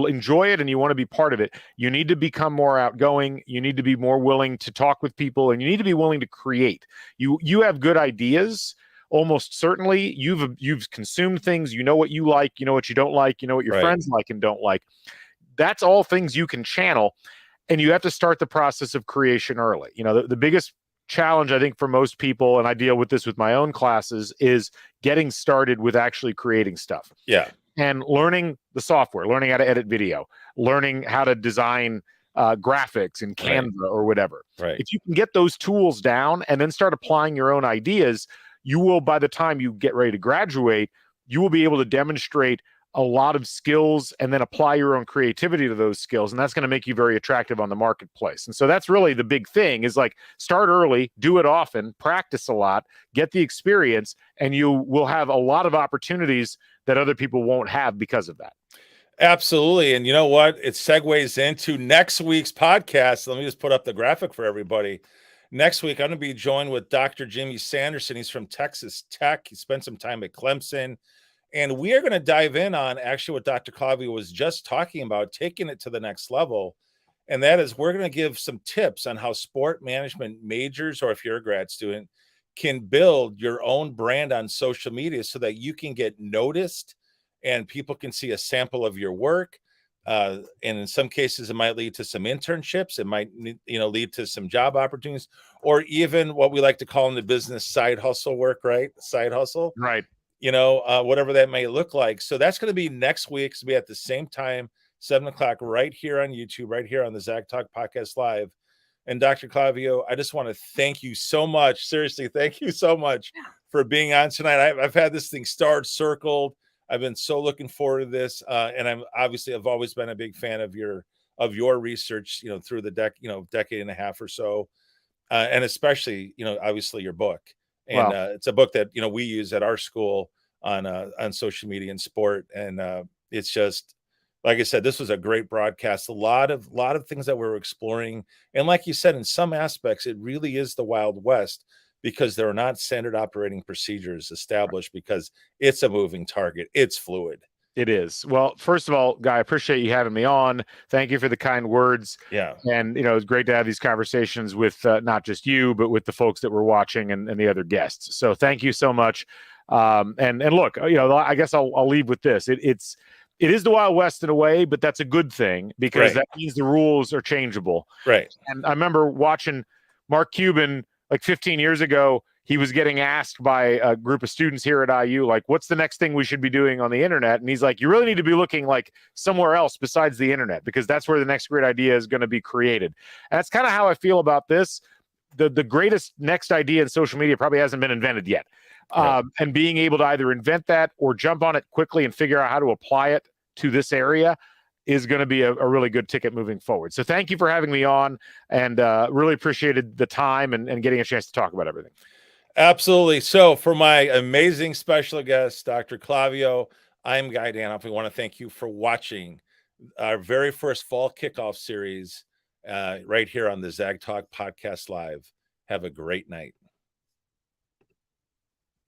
enjoy it and you want to be part of it, you need to become more outgoing. You need to be more willing to talk with people, and you need to be willing to create. You have good ideas. Almost certainly you've consumed things. You know what you like, you know what you don't like, you know what your friends like and don't like. That's all things you can channel, and you have to start the process of creation early. The biggest challenge, I think, for most people, and I deal with this with my own classes, is getting started with actually creating stuff. Yeah. And learning the software, learning how to edit video, learning how to design graphics in Canva or whatever. If you can get those tools down and then start applying your own ideas, you will, by the time you get ready to graduate, you will be able to demonstrate a lot of skills and then apply your own creativity to those skills. And that's going to make you very attractive on the marketplace. And so that's really the big thing, is like, start early, do it often, practice a lot, get the experience, and you will have a lot of opportunities that other people won't have because of that. Absolutely. And you know what? It segues into next week's podcast. Let me just put up the graphic for everybody. Next week, I'm going to be joined with Dr. Jimmy Sanderson. He's from Texas Tech. He spent some time at Clemson. And we are going to dive in on actually what Dr. Clavio was just talking about, taking it to the next level. And that is, we're going to give some tips on how sport management majors, or if you're a grad student, can build your own brand on social media so that you can get noticed and people can see a sample of your work. And in some cases, it might lead to some internships. It might, lead to some job opportunities, or even what we like to call in the business side hustle work, right? Side hustle. Right. Whatever that may look like. So that's going to be next week. It's going to be at the same time, 7:00, right here on YouTube, right here on the Zach Talk Podcast Live. And Dr. Clavio, I just want to thank you so much. Seriously, thank you so much for being on tonight. I've had this thing starred, circled. I've been so looking forward to this. And I've always been a big fan of your research, through the decade and a half or so. And especially, obviously your book. And it's a book that, we use at our school on social media and sport. And it's just, like I said, this was a great broadcast. A lot of things that we're exploring. And like you said, in some aspects, it really is the Wild West, because there are not standard operating procedures established, because it's a moving target. It's fluid. It is. Well, first of all, Guy, I appreciate you having me on. Thank you for the kind words. Yeah. And, it's great to have these conversations with not just you, but with the folks that were watching and the other guests. So thank you so much. And look, I guess I'll leave with this. It is the Wild West in a way, but that's a good thing, because that means the rules are changeable. Right. And I remember watching Mark Cuban like 15 years ago. He was getting asked by a group of students here at IU, like, what's the next thing we should be doing on the internet? And he's like, you really need to be looking like somewhere else besides the internet, because that's where the next great idea is going to be created. And that's kind of how I feel about this. The greatest next idea in social media probably hasn't been invented yet. Right. And being able to either invent that or jump on it quickly and figure out how to apply it to this area is going to be a really good ticket moving forward. So thank you for having me on, and really appreciated the time and getting a chance to talk about everything. Absolutely. So for my amazing special guest, Dr. Clavio, I'm Guy Danhoff. We want to thank you for watching our very first fall kickoff series right here on the Zag Talk Podcast Live. Have a great night.